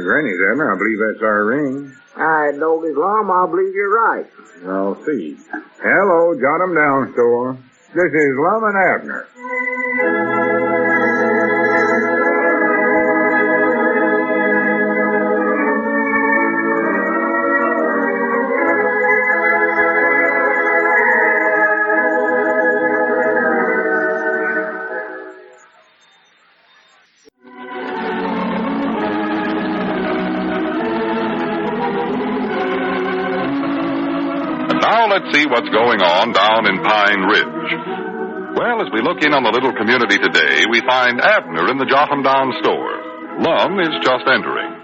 Granny's, Abner. I believe that's our ring. All right, Doggy Lum, I believe you're right. I'll see. Hello, jot 'em down, store. This is Lum and Abner. Now let's see what's going on down in Pine Ridge. Well, as we look in on the little community today, we find Abner in the Jot 'em Down store. Lum is just entering.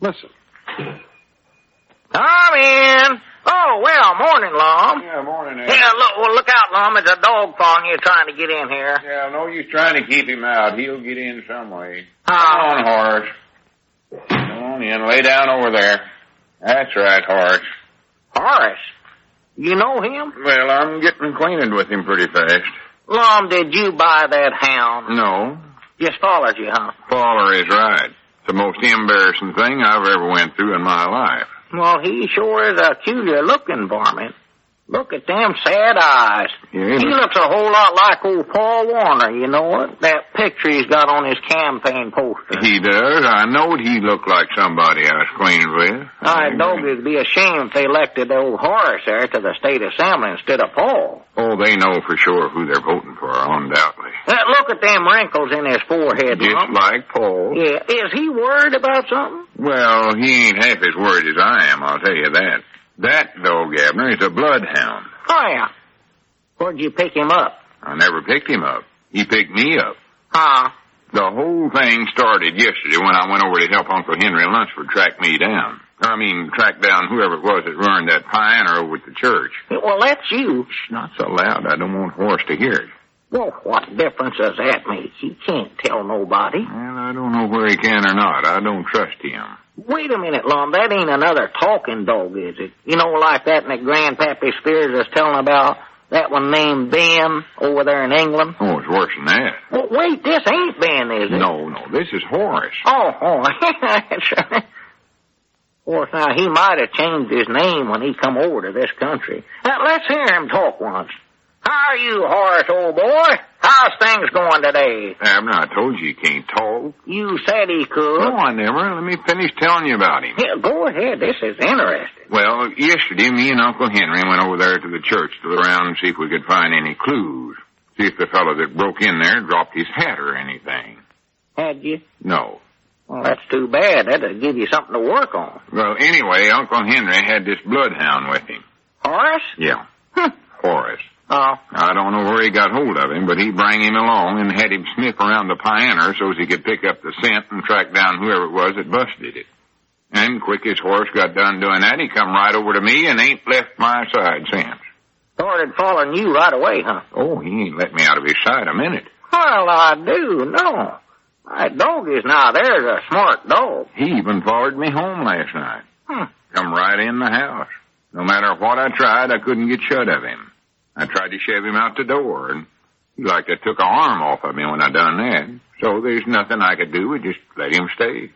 Listen. Come in. Oh, well, morning, Lum. Yeah, morning, Abner. Yeah, look out, Lum. There's a dog following you trying to get in here. Yeah, no use trying to keep him out. He'll get in some way. Come on, Horace. Come on in. Lay down over there. That's right, Horace. Horace? You know him? Well, I'm getting acquainted with him pretty fast. Lum, did you buy that hound? No. Just followed you, huh? Follower is right. It's the most embarrassing thing I've ever went through in my life. Well, he sure is a peculiar-looking varmint. Look at them sad eyes. Yeah, he looks a whole lot like old Paul Warner, you know it? That picture he's got on his campaign poster. He does. I knowed he looked like somebody I was acquainted with. I know it'd be a shame if they elected old Horace there to the state assembly instead of Paul. Oh, they know for sure who they're voting for, undoubtedly. Look at them wrinkles in his forehead, Just Lum. like Paul. Yeah, is he worried about something? Well, he ain't half as worried as I am, I'll tell you that. That dog, Abner, is a bloodhound. Oh, yeah. Where'd you pick him up? I never picked him up. He picked me up. Huh? The whole thing started yesterday when I went over to help Uncle Henry Lunsford track me down. Track down whoever it was that ruined that pioneer over at the church. Well, that's you. Shh, not so loud. I don't want Horace to hear it. Well, what difference does that make? He can't tell nobody. Well, I don't know where he can or not. I don't trust him. Wait a minute, Lum. That ain't another talking dog, is it? You know, like that Grandpap Spears was telling about, that one named Ben over there in England? Oh, it's worse than that. Well, wait, this ain't Ben, is it? No, this is Horace. Oh, that's right. Of course, now, he might have changed his name when he come over to this country. Now, let's hear him talk once. How are you, Horace, old boy? How's things going today? Abner, I told you he can't talk. You said he could. No, I never. Let me finish telling you about him. Yeah, go ahead. This is interesting. Well, yesterday, me and Uncle Henry went over there to the church to look around and see if we could find any clues. See if the fellow that broke in there dropped his hat or anything. Had you? No. Well, that's too bad. That'd give you something to work on. Well, anyway, Uncle Henry had this bloodhound with him. Horace? Yeah. Horace. Oh. I don't know where he got hold of him, but he brought him along and had him sniff around the pioneer so as he could pick up the scent and track down whoever it was that busted it. And quick as Horace got done doing that, he come right over to me and ain't left my side since. Started following you right away, huh? Oh, he ain't let me out of his sight a minute. Well, I do know. My dog is now. There's a smart dog. He even followed me home last night. Come right in the house. No matter what I tried, I couldn't get shut of him. I tried to shove him out the door, and he like to took an arm off of me when I done that. So there's nothing I could do but just let him stay.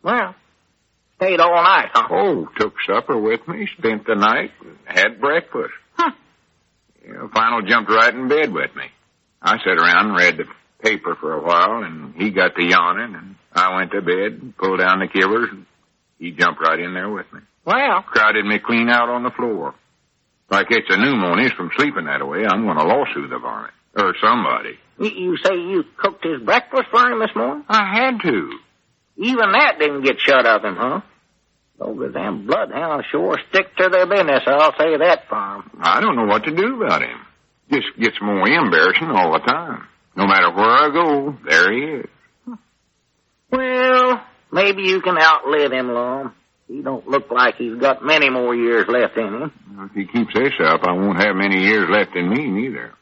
Well, stayed all night, huh? Oh, took supper with me, spent the night, had breakfast. Final jumped right in bed with me. I sat around and read the paper for a while, and he got to yawning, and I went to bed, pulled down the covers, and he jumped right in there with me. Well. Crowded me clean out on the floor. Like it's a pneumonia from sleeping that way, I'm going to lawsuit the varmint. Or somebody. You say you cooked his breakfast for him this morning? I had to. Even that didn't get shut of him, huh? Those damn bloodhounds sure stick to their business, I'll say that for him. I don't know what to do about him. Just gets more embarrassing all the time. No matter where I go, there he is. Well, maybe you can outlive him, Lum. He don't look like he's got many more years left in him. If he keeps this up, I won't have many years left in me, neither.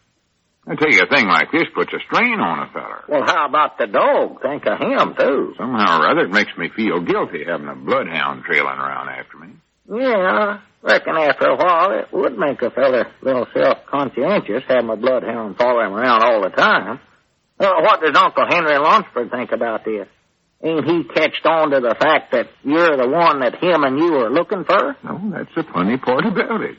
I tell you, a thing like this puts a strain on a feller. Well, how about the dog? Think of him, too. Somehow or other, it makes me feel guilty having a bloodhound trailing around after me. Yeah, I reckon after a while it would make a feller a little self-conscientious having a bloodhound following him around all the time. What does Uncle Henry Lunsford think about this? Ain't he catched on to the fact that you're the one that him and you are looking for? No, that's the funny part about it.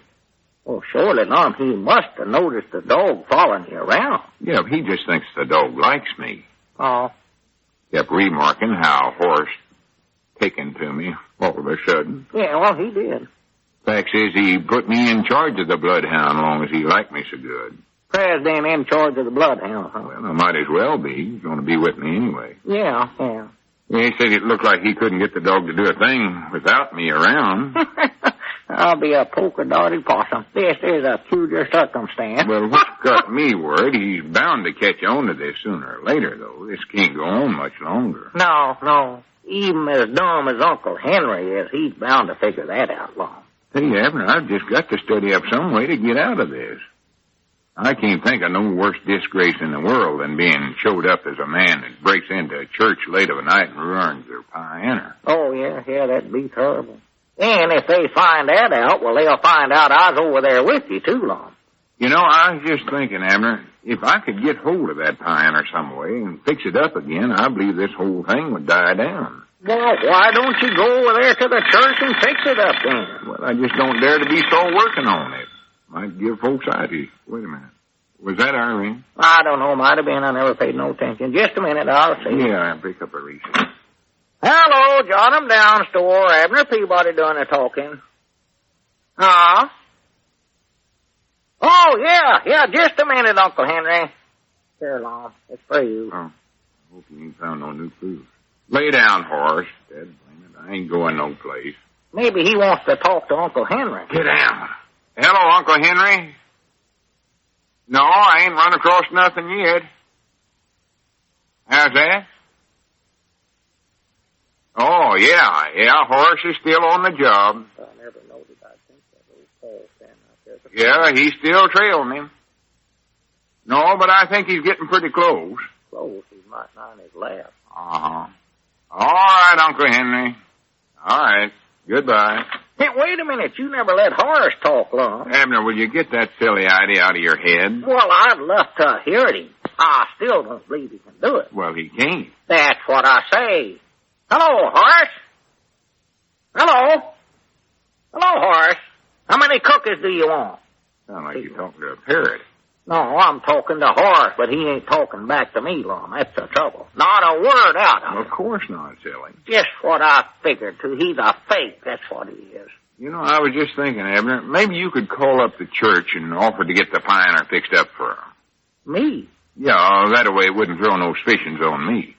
Well, surely, Lum, he must have noticed the dog following you around. Yeah, he just thinks the dog likes me. Oh. Kept remarking how Horace taken to me all of a sudden. Yeah, well, he did. Fact is, he put me in charge of the Bloodhound long as he liked me so good. President in charge of the Bloodhound, huh? Well, I might as well be. He's going to be with me anyway. Yeah. He said it looked like he couldn't get the dog to do a thing without me around. I'll be a polka-dotted possum. This is a peculiar circumstance. Well, what's got me worried, he's bound to catch on to this sooner or later, though. This can't go on much longer. No. Even as dumb as Uncle Henry is, he's bound to figure that out, Lum. Hey, Abner, I've just got to study up some way to get out of this. I can't think of no worse disgrace in the world than being showed up as a man that breaks into a church late of a night and ruins their piano. Oh, yeah, that'd be terrible. And if they find that out, well, they'll find out I was over there with you, too, Lum. You know, I was just thinking, Abner, if I could get hold of that piano some way and fix it up again, I believe this whole thing would die down. Well, why don't you go over there to the church and fix it up then? Well, I just don't dare to be so working on it. Might give folks ideas. Wait a minute. Was that Irene? I don't know. Might have been. I never paid no attention. Just a minute. I'll see. Yeah, I'll pick up a receipt. Hello, John. I'm down store. Abner Peabody doing the talking. Huh? Oh, yeah. Just a minute, Uncle Henry. Here, Lum. It's for you. Oh, I hope you ain't found no new clues. Lay down, Horace. Dead blame it. I ain't going no place. Maybe he wants to talk to Uncle Henry. Get down. Hello, Uncle Henry. No, I ain't run across nothing yet. How's that? Oh, yeah, Horace is still on the job. I never noticed. I think that old Paul standing out there. Yeah, he's still trailing him. No, but I think he's getting pretty close. Close? He might not on his lap. Uh-huh. All right, Uncle Henry. All right. Goodbye. Hey, wait a minute. You never let Horace talk, Lum. Abner, will you get that silly idea out of your head? Well, I'd love to hear him. I still don't believe he can do it. Well, he can't. That's what I say. Hello, Horace. Hello, Horace. How many cookies do you want? Sound like you're talking to a parrot. No, I'm talking to Horace, but he ain't talking back to me, Lum. That's the trouble. Not a word out of it. Of course not, silly. Just what I figured, too. He's a fake, that's what he is. You know, I was just thinking, Abner, maybe you could call up the church and offer to get the pioneer fixed up for him. Me? Yeah, that way it wouldn't throw no suspicions on me.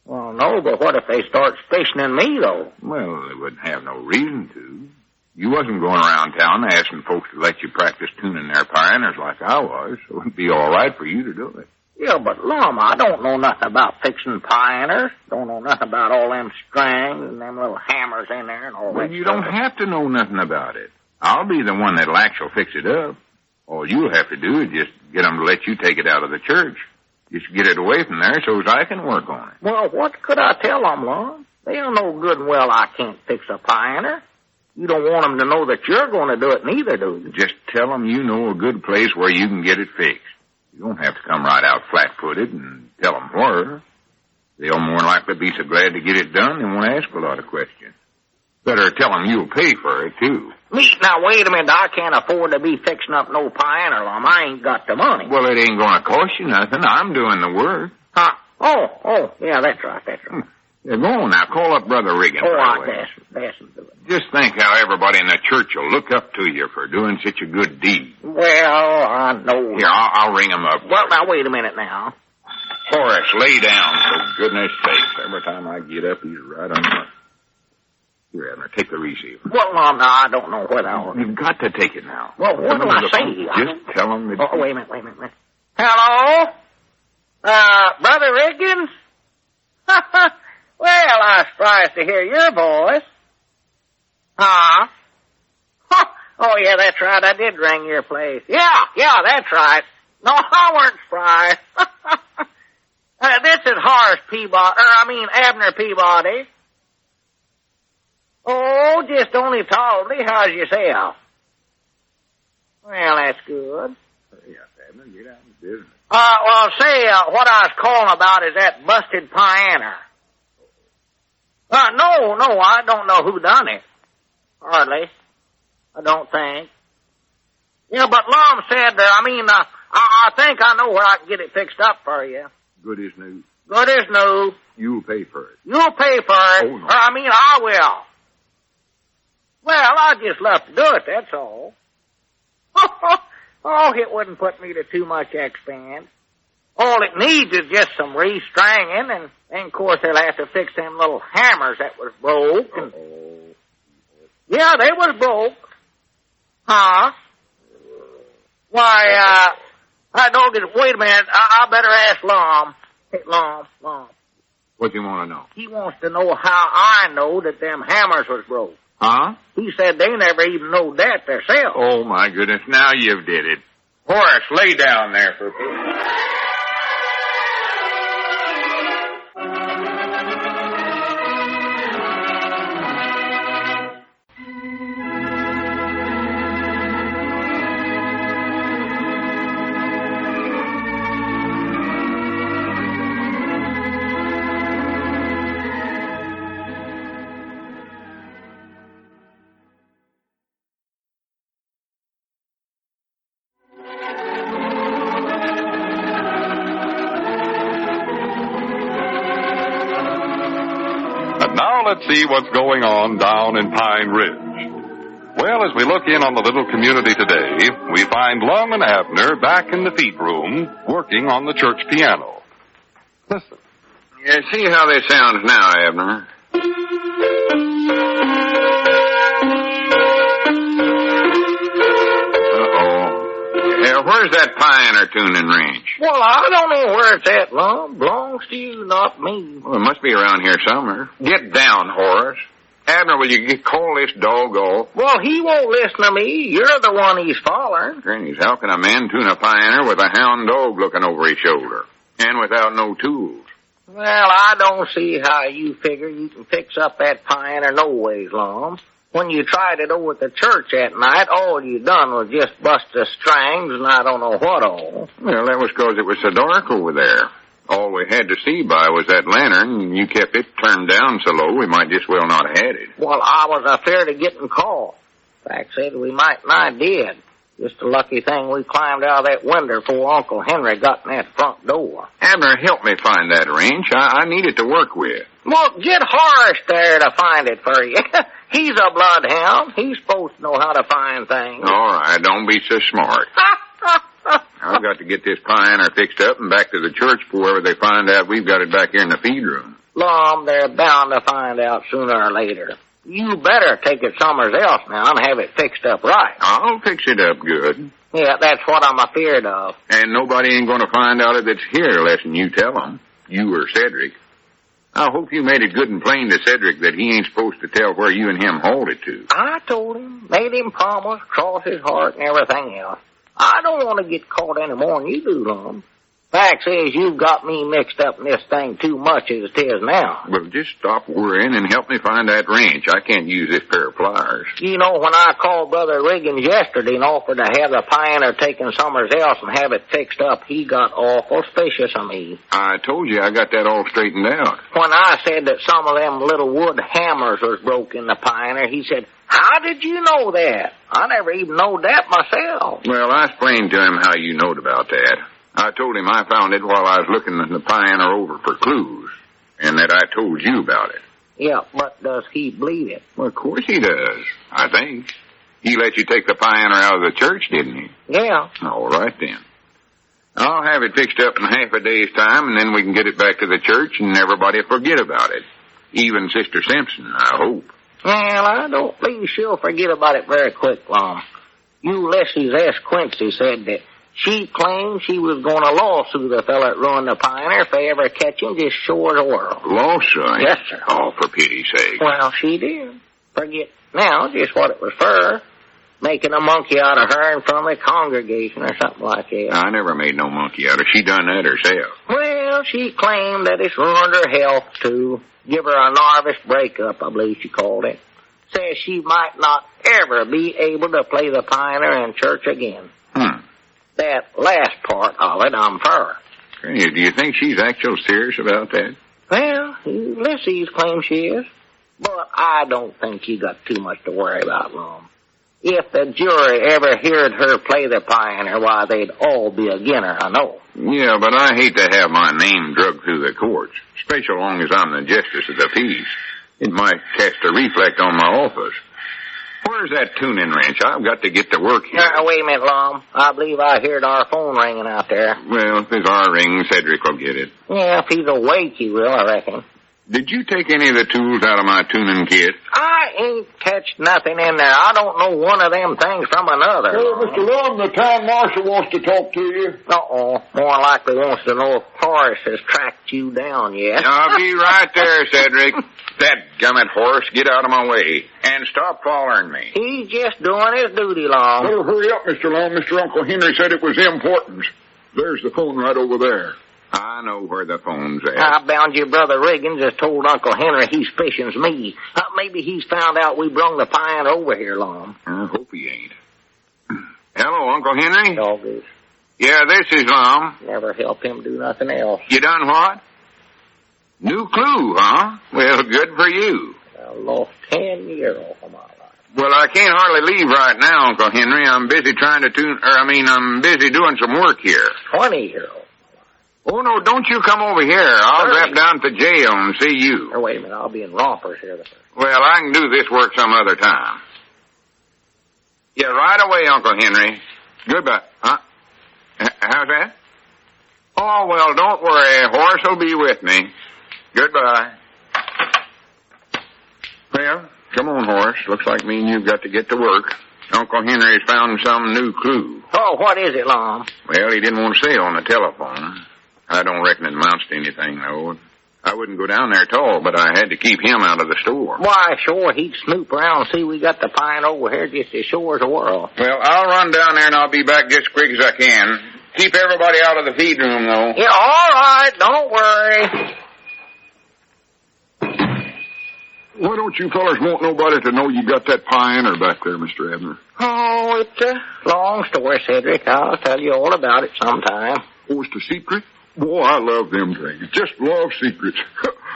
Well, no, but what if they start suspicioning me, though? Well, they wouldn't have no reason to. You wasn't going around town asking folks to let you practice tuning their pioneers like I was, so it'd be all right for you to do it. Yeah, but, Lum, I don't know nothing about fixing pioneers. Don't know nothing about all them strings and them little hammers in there and all that. Well, you don't have to know nothing about it. I'll be the one that'll actually fix it up. All you'll have to do is just get them to let you take it out of the church. Just get it away from there so as I can work on it. Well, what could I tell them, Lum? They'll know good and well I can't fix a pioneer. You don't want them to know that you're going to do it, neither, do you? Just tell them you know a good place where you can get it fixed. You don't have to come right out flat-footed and tell them where. They'll more than likely be so glad to get it done they won't ask a lot of questions. Better tell them you'll pay for it, too. Me? Now, wait a minute. I can't afford to be fixing up no pioneer, Lum. I ain't got the money. Well, it ain't going to cost you nothing. I'm doing the work. Huh? Oh, yeah, that's right. Yeah, go on now. Call up Brother Riggin. Oh, I dash him do it. Just think how everybody in the church will look up to you for doing such a good deed. Well, I know. Here, I'll ring him up. Well, now, wait a minute now. Horace, lay down, for goodness sakes. Every time I get up, he's right on my... Here, Abner, take the receiver. Well, Lum, now, I don't know whether I'll... You've got to take it now. Well, what do I say? Just tell him that... Oh, wait a minute. Hello? Brother Riggins? Well, I was surprised to hear your voice. Huh? Oh, yeah, that's right. I did ring your place. Yeah, that's right. No, I weren't surprised. This is Horace Peabody, Abner Peabody. Oh, just only tolerably. How's yourself? Well, that's good. Yes, Abner, get out of business. Well, say, what I was calling about is that busted pioneer. No, I don't know who done it. Hardly. I don't think. Yeah, but Lum said, I think I know where I can get it fixed up for you. Good as new. Good as new. You'll pay for it. You'll pay for it. Oh, no. I will. Well, I just love to do it, that's all. Oh, it wouldn't put me to too much expense. All it needs is just some restringing, and of course they'll have to fix them little hammers that was broke. And, yeah, they was broke. Huh? Why, wait a minute, I better ask Lum. Hey, Lum. What do you want to know? He wants to know how I know that them hammers was broke. Huh? He said they never even know that themselves. Oh, my goodness, now you've did it. Horace, lay down there for a minute. Now let's see what's going on down in Pine Ridge. Well, as we look in on the little community today, we find Lum and Abner back in the feed room working on the church piano. Listen. Yeah, see how this sounds now, Abner. Where's that pioneer tuning range? Well, I don't know where it's at, Lum. Belongs to you, not me. Well, it must be around here somewhere. Get down, Horace. Abner, will you call this dog off? Well, he won't listen to me. You're the one he's following. Grannies, how can a man tune a pioneer with a hound dog looking over his shoulder? And without no tools? Well, I don't see how you figure you can fix up that pioneer no ways, Lum. When you tried it over at the church that night, all you done was just bust the strings and I don't know what all. Well, that was 'cause it was so dark over there. All we had to see by was that lantern, and you kept it turned down so low we might just well not have had it. Well, I was afraid of getting caught. Fact said we might and I did. Just a lucky thing we climbed out of that window before Uncle Henry got in that front door. Abner, help me find that wrench. I need it to work with. Well, get Horace there to find it for you. He's a bloodhound. He's supposed to know how to find things. All right, don't be so smart. I've got to get this pioneer fixed up and back to the church before ever they find out we've got it back here in the feed room. Lum, they're bound to find out sooner or later. You better take it somewhere else now and have it fixed up right. I'll fix it up good. Yeah, that's what I'm afeard of. And nobody ain't going to find out if it's here unless you tell them, you or Cedric. I hope you made it good and plain to Cedric that he ain't supposed to tell where you and him hauled it to. I told him, made him promise, cross his heart and everything else. I don't want to get caught any more than you do, Lum. Fact says you've got me mixed up in this thing too much as it is now. Well, just stop worrying and help me find that wrench. I can't use this pair of pliers. You know, when I called Brother Riggins yesterday and offered to have the pioneer taken somewhere else and have it fixed up, he got awful suspicious of me. I told you I got that all straightened out. When I said that some of them little wood hammers was broke in the pioneer, he said, "How did you know that? I never even knowed that myself." Well, I explained to him how you knowed about that. I told him I found it while I was looking the pioneer over for clues, and that I told you about it. Yeah, but does he believe it? Well, of course he does, I think. He let you take the pioneer out of the church, didn't he? Yeah. All right, then. I'll have it fixed up in half a day's time, and then we can get it back to the church, and everybody will forget about it. Even Sister Simpson, I hope. Well, I don't believe she'll forget about it very quick, Lum. Ulysses S. Quincy said that she claimed she was going to lawsuit the fella that ruined the pioneer if they ever catch him just short of the world. Lawsuit? Yes, sir. Oh, for pity's sake. Well, she did. Forget now just what it was for. Making a monkey out of her in front of the congregation or something like that. I never made no monkey out of her. She done that herself. Well, she claimed that it's ruined her health, too. Give her a nervous breakup, I believe she called it. Says she might not ever be able to play the pioneer in church again. That last part of it, I'm for. Do you think she's actually serious about that? Well, Ulysses claims she is. But I don't think you got too much to worry about, Lum. If the jury ever heard her play the pioneer, why, they'd all be agin her, I know. Yeah, but I hate to have my name dragged through the courts, especially long as I'm the justice of the peace. It might cast a reflect on my office. Where's that tuning wrench? I've got to get to work here. Wait a minute, Lum. I believe I heard our phone ringing out there. Well, if it's our ring, Cedric will get it. Yeah, if he's awake, he will, I reckon. Did you take any of the tools out of my tuning kit? I ain't touched nothing in there. I don't know one of them things from another. Hey, Mr. Lum, the town marshal wants to talk to you. Uh-oh. More likely wants to know if Horace has tracked you down yet. I'll be right there, Cedric. That gummit horse, get out of my way. And stop following me. He's just doing his duty, Lum. Better hurry up, Mr. Lum. Mr. Uncle Henry said it was important. There's the phone right over there. I know where the phone's at. I bound your brother Riggins has told Uncle Henry he suspicions me. Maybe he's found out we brung the pine over here, Lum. I hope he ain't. Hello, Uncle Henry? Doggies. Yeah, this is Lum. Never help him do nothing else. You done what? New clue, huh? Well, good for you. I lost 10 years off of my life. Well, I can't hardly leave right now, Uncle Henry. I'm busy I'm busy doing some work here. 20 years old. Oh, no, don't you come over here. I'll drop down to jail and see you. Oh, wait a minute. I'll be in Rompers here the first. Well, I can do this work some other time. Yeah, right away, Uncle Henry. Goodbye. Huh? How's that? Oh, well, don't worry. Horace will be with me. Goodbye. Well, come on, Horace. Looks like me and you've got to get to work. Uncle Henry's found some new clue. Oh, what is it, Lum? Well, he didn't want to say it on the telephone. I don't reckon it amounts to anything, though. I wouldn't go down there at all, but I had to keep him out of the store. Why, sure, he'd snoop around and see we got the pine over here just as sure as the world. Well, I'll run down there and I'll be back just as quick as I can. Keep everybody out of the feed room, though. Yeah, all right, don't worry. Why don't you fellas want nobody to know you got that pioneer back there, Mr. Abner? Oh, it's a long story, Cedric. I'll tell you all about it sometime. Oh, it's a secret? Boy, I love them things. Just love secrets.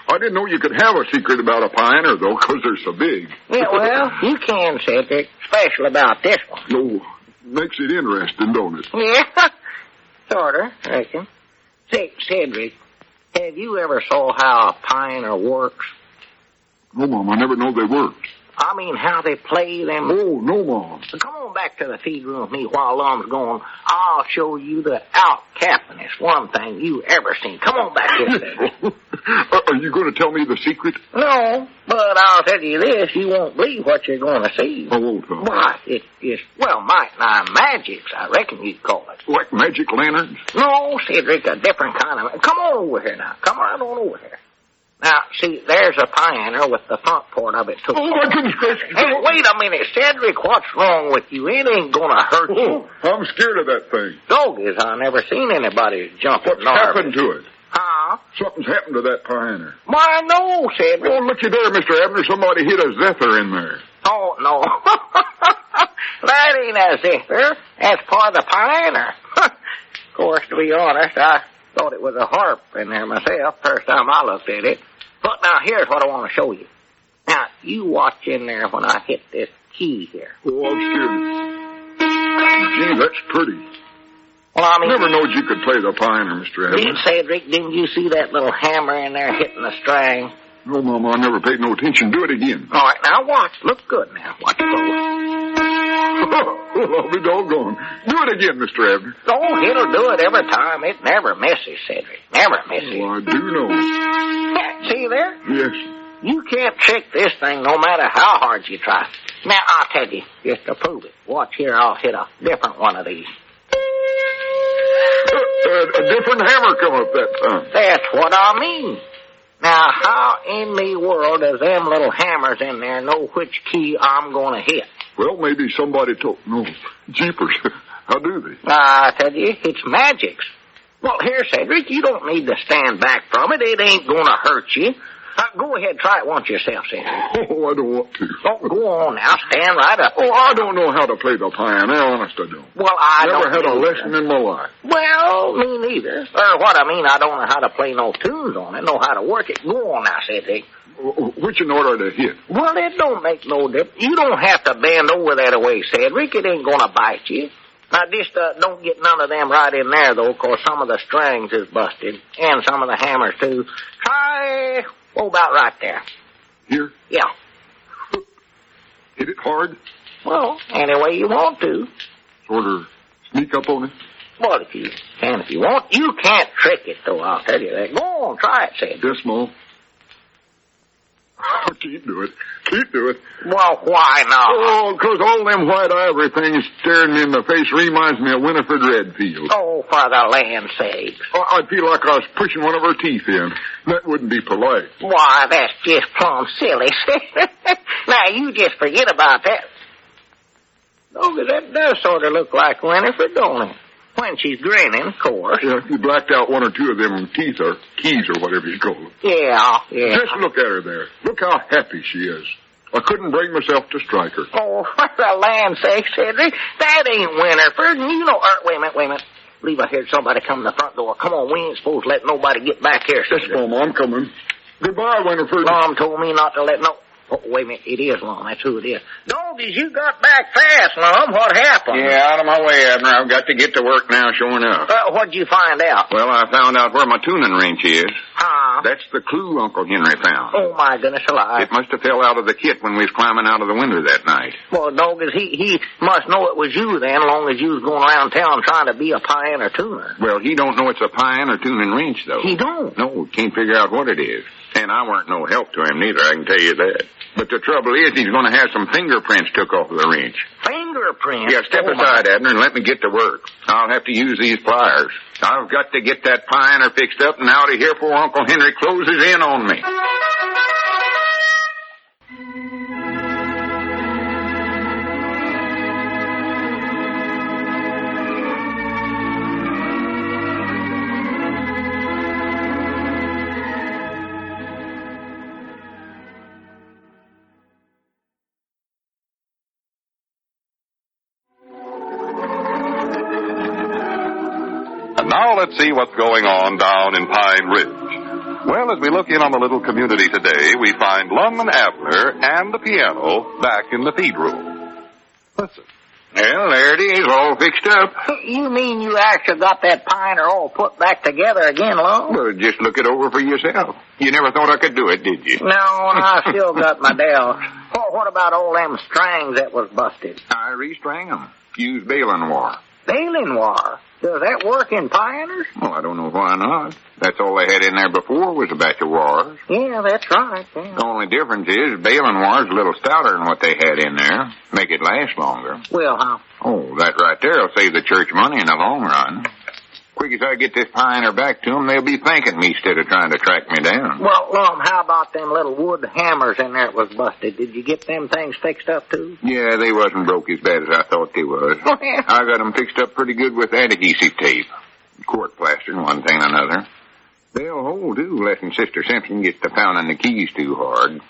I didn't know you could have a secret about a pioneer, though, 'cause they're so big. Yeah, well, you can, Cedric. Special about this one. No, makes it interesting, don't it? Yeah, sorta, I reckon. Say, Cedric, have you ever saw how a pioneer works? No, Mom, I never know they worked. I mean, how they play them. Oh, no, Mom. Come on back to the feed room with me while Lum's gone. I'll show you the out-captainest one thing you ever seen. Come on back here. Are you going to tell me the secret? No, but I'll tell you this. You won't believe what you're going to see. I won't, Tom. Why, it's, well, might nigh magics, I reckon you'd call it. Like magic lanterns? No, Cedric, a different kind of... Come on over here now. Come right on over here. Now, see, there's a pioneer with the front part of it, too. Oh, my goodness gracious. Hey, wait a minute, Cedric, what's wrong with you? It ain't gonna hurt you. I'm scared of that thing. Doggies, I never seen anybody jump at What's happened to it? Huh? Something's happened to that pioneer. Why, no, Cedric. Oh, looky there, Mr. Abner. Somebody hit a zither in there. Oh, no. That ain't a zither. That's part of the pioneer. Of course, to be honest, I thought it was a harp in there myself, first time I looked at it. But now, here's what I want to show you. Now, you watch in there when I hit this key here. Oh, I'm scared. Gee, that's pretty. Well, I mean... Never knowed you could play the pioneer, Mr. Abner. Cedric, didn't you see that little hammer in there hitting the string? No, Mama, I never paid no attention. Do it again. All right, now watch. Look good now. Watch it Well, I'll be doggone. Do it again, Mr. Abner. Oh, it'll do it every time. It never misses, Cedric. Never misses. Oh, I do know. Yeah, see there? Yes. You can't trick this thing no matter how hard you try. Now, I'll tell you, just to prove it. Watch here, I'll hit a different one of these. A different hammer come up that time. That's what I mean. Now, how in the world does them little hammers in there know which key I'm going to hit? Well, maybe somebody told... No, jeepers. How do they? I tell you, it's magics. Well, here, Cedric, you don't need to stand back from it. It ain't going to hurt you. Go ahead, try it once yourself, Cedric. Oh, I don't want to. Oh, go on now. Stand right up. Oh, I don't know how to play the pioneer. Honest, I don't. Well, I Never don't had a either. lesson in my life. Well, me neither. Or what I mean, I don't know how to play no tunes on it, know how to work it. Go on now, Cedric. Which in order to hit? Well, it don't make no difference. You don't have to bend over that way, Cedric. It ain't gonna bite you. Now, just don't get none of them right in there, though, 'cause some of the strings is busted. And some of the hammers, too. Try, about right there. Here? Yeah. Hit it hard? Well, any way you want to. Sort of sneak up on it? Well, if you can, if you want. You can't trick it, though, I'll tell you that. Go on, try it, Cedric. This small? Keep doing it. Keep doing it. Well, why not? Oh, 'cause all them white ivory things staring me in the face reminds me of Winifred Redfield. Oh, for the land's sake. I'd feel like I was pushing one of her teeth in. That wouldn't be polite. Why, that's just plumb silly. Now, you just forget about that. Oh, that does sort of look like Winifred, don't it? When she's grinning, of course. Yeah, you blacked out one or two of them teeth or keys or whatever you call them. Yeah. Just look at her there. Look how happy she is. I couldn't bring myself to strike her. Oh, for the land's sake, Cedric, that ain't Winifred. You know, wait a minute. Believe I heard somebody come in the front door. Come on, we ain't supposed to let nobody get back here, Yes, Cedric. Mom, I'm coming. Goodbye, Winifred. Mom told me not to let no... Oh, wait a minute, it is Lum. That's who it is. Doggies, you got back fast, Lum. What happened? Yeah, out of my way, Abner. I've got to get to work now, sure enough. What'd you find out? Well, I found out where my tuning wrench is. Huh? That's the clue Uncle Henry found. Oh, my goodness alive. It must have fell out of the kit when we was climbing out of the window that night. Well, Doggies, he must know it was you then, long as you was going around town trying to be a pioneer tuner. Well, he don't know it's a pine or tuning wrench, though. He don't? No, can't figure out what it is. And I weren't no help to him neither, I can tell you that. But the trouble is he's going to have some fingerprints took off of the wrench. Fingerprints? Yeah, step aside, Abner, and let me get to work. I'll have to use these pliers. I've got to get that pioneer fixed up and out of here before Uncle Henry closes in on me. Now let's see what's going on down in Pine Ridge. Well, as we look in on the little community today, we find Lum and Abner and the piano back in the feed room. Listen. Well, there it is, all fixed up. You mean you actually got that pioneer all put back together again, Lum? Well, just look it over for yourself. You never thought I could do it, did you? No, and I still got my doubts. What about all them strings that was busted? I restring them. Use baling wire. Baling wire? Does that work in pioneers? Well, I don't know why not. That's all they had in there before was a batch of wires. Yeah, that's right. Yeah. The only difference is baling wire's a little stouter than what they had in there. Make it last longer. Well, how? Oh, that right there will save the church money in the long run. Quick as I get this pioneer back to them, they'll be thanking me instead of trying to track me down. Well, Lum, how about them little wood hammers in there that was busted? Did you get them things fixed up, too? Yeah, they wasn't broke as bad as I thought they was. Oh, yeah. I got them fixed up pretty good with adhesive tape. Court plaster and one thing or another. They'll hold, too, letting Sister Simpson get to pounding the keys too hard.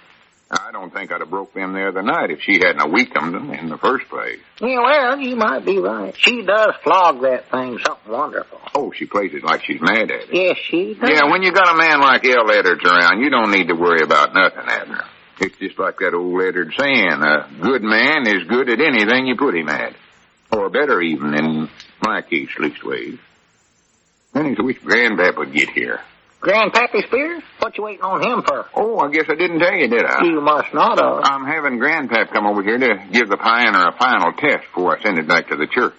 I don't think I'd have broke them the other night if she hadn't weakened them in the first place. Yeah, well, you might be right. She does flog that thing something wonderful. Oh, she plays it like she's mad at it. Yes, she does. Yeah, when you got a man like L. Edwards around, you don't need to worry about nothing, Abner. It's just like that old Edwards saying, a good man is good at anything you put him at. Or better even, in my case, leastways. Then he's wish Grandpap would get here. Grandpappy Spears? What you waiting on him for? Oh, I guess I didn't tell you, did I? You must not have. I'm having Grandpap come over here to give the pioneer a final test before I send it back to the church.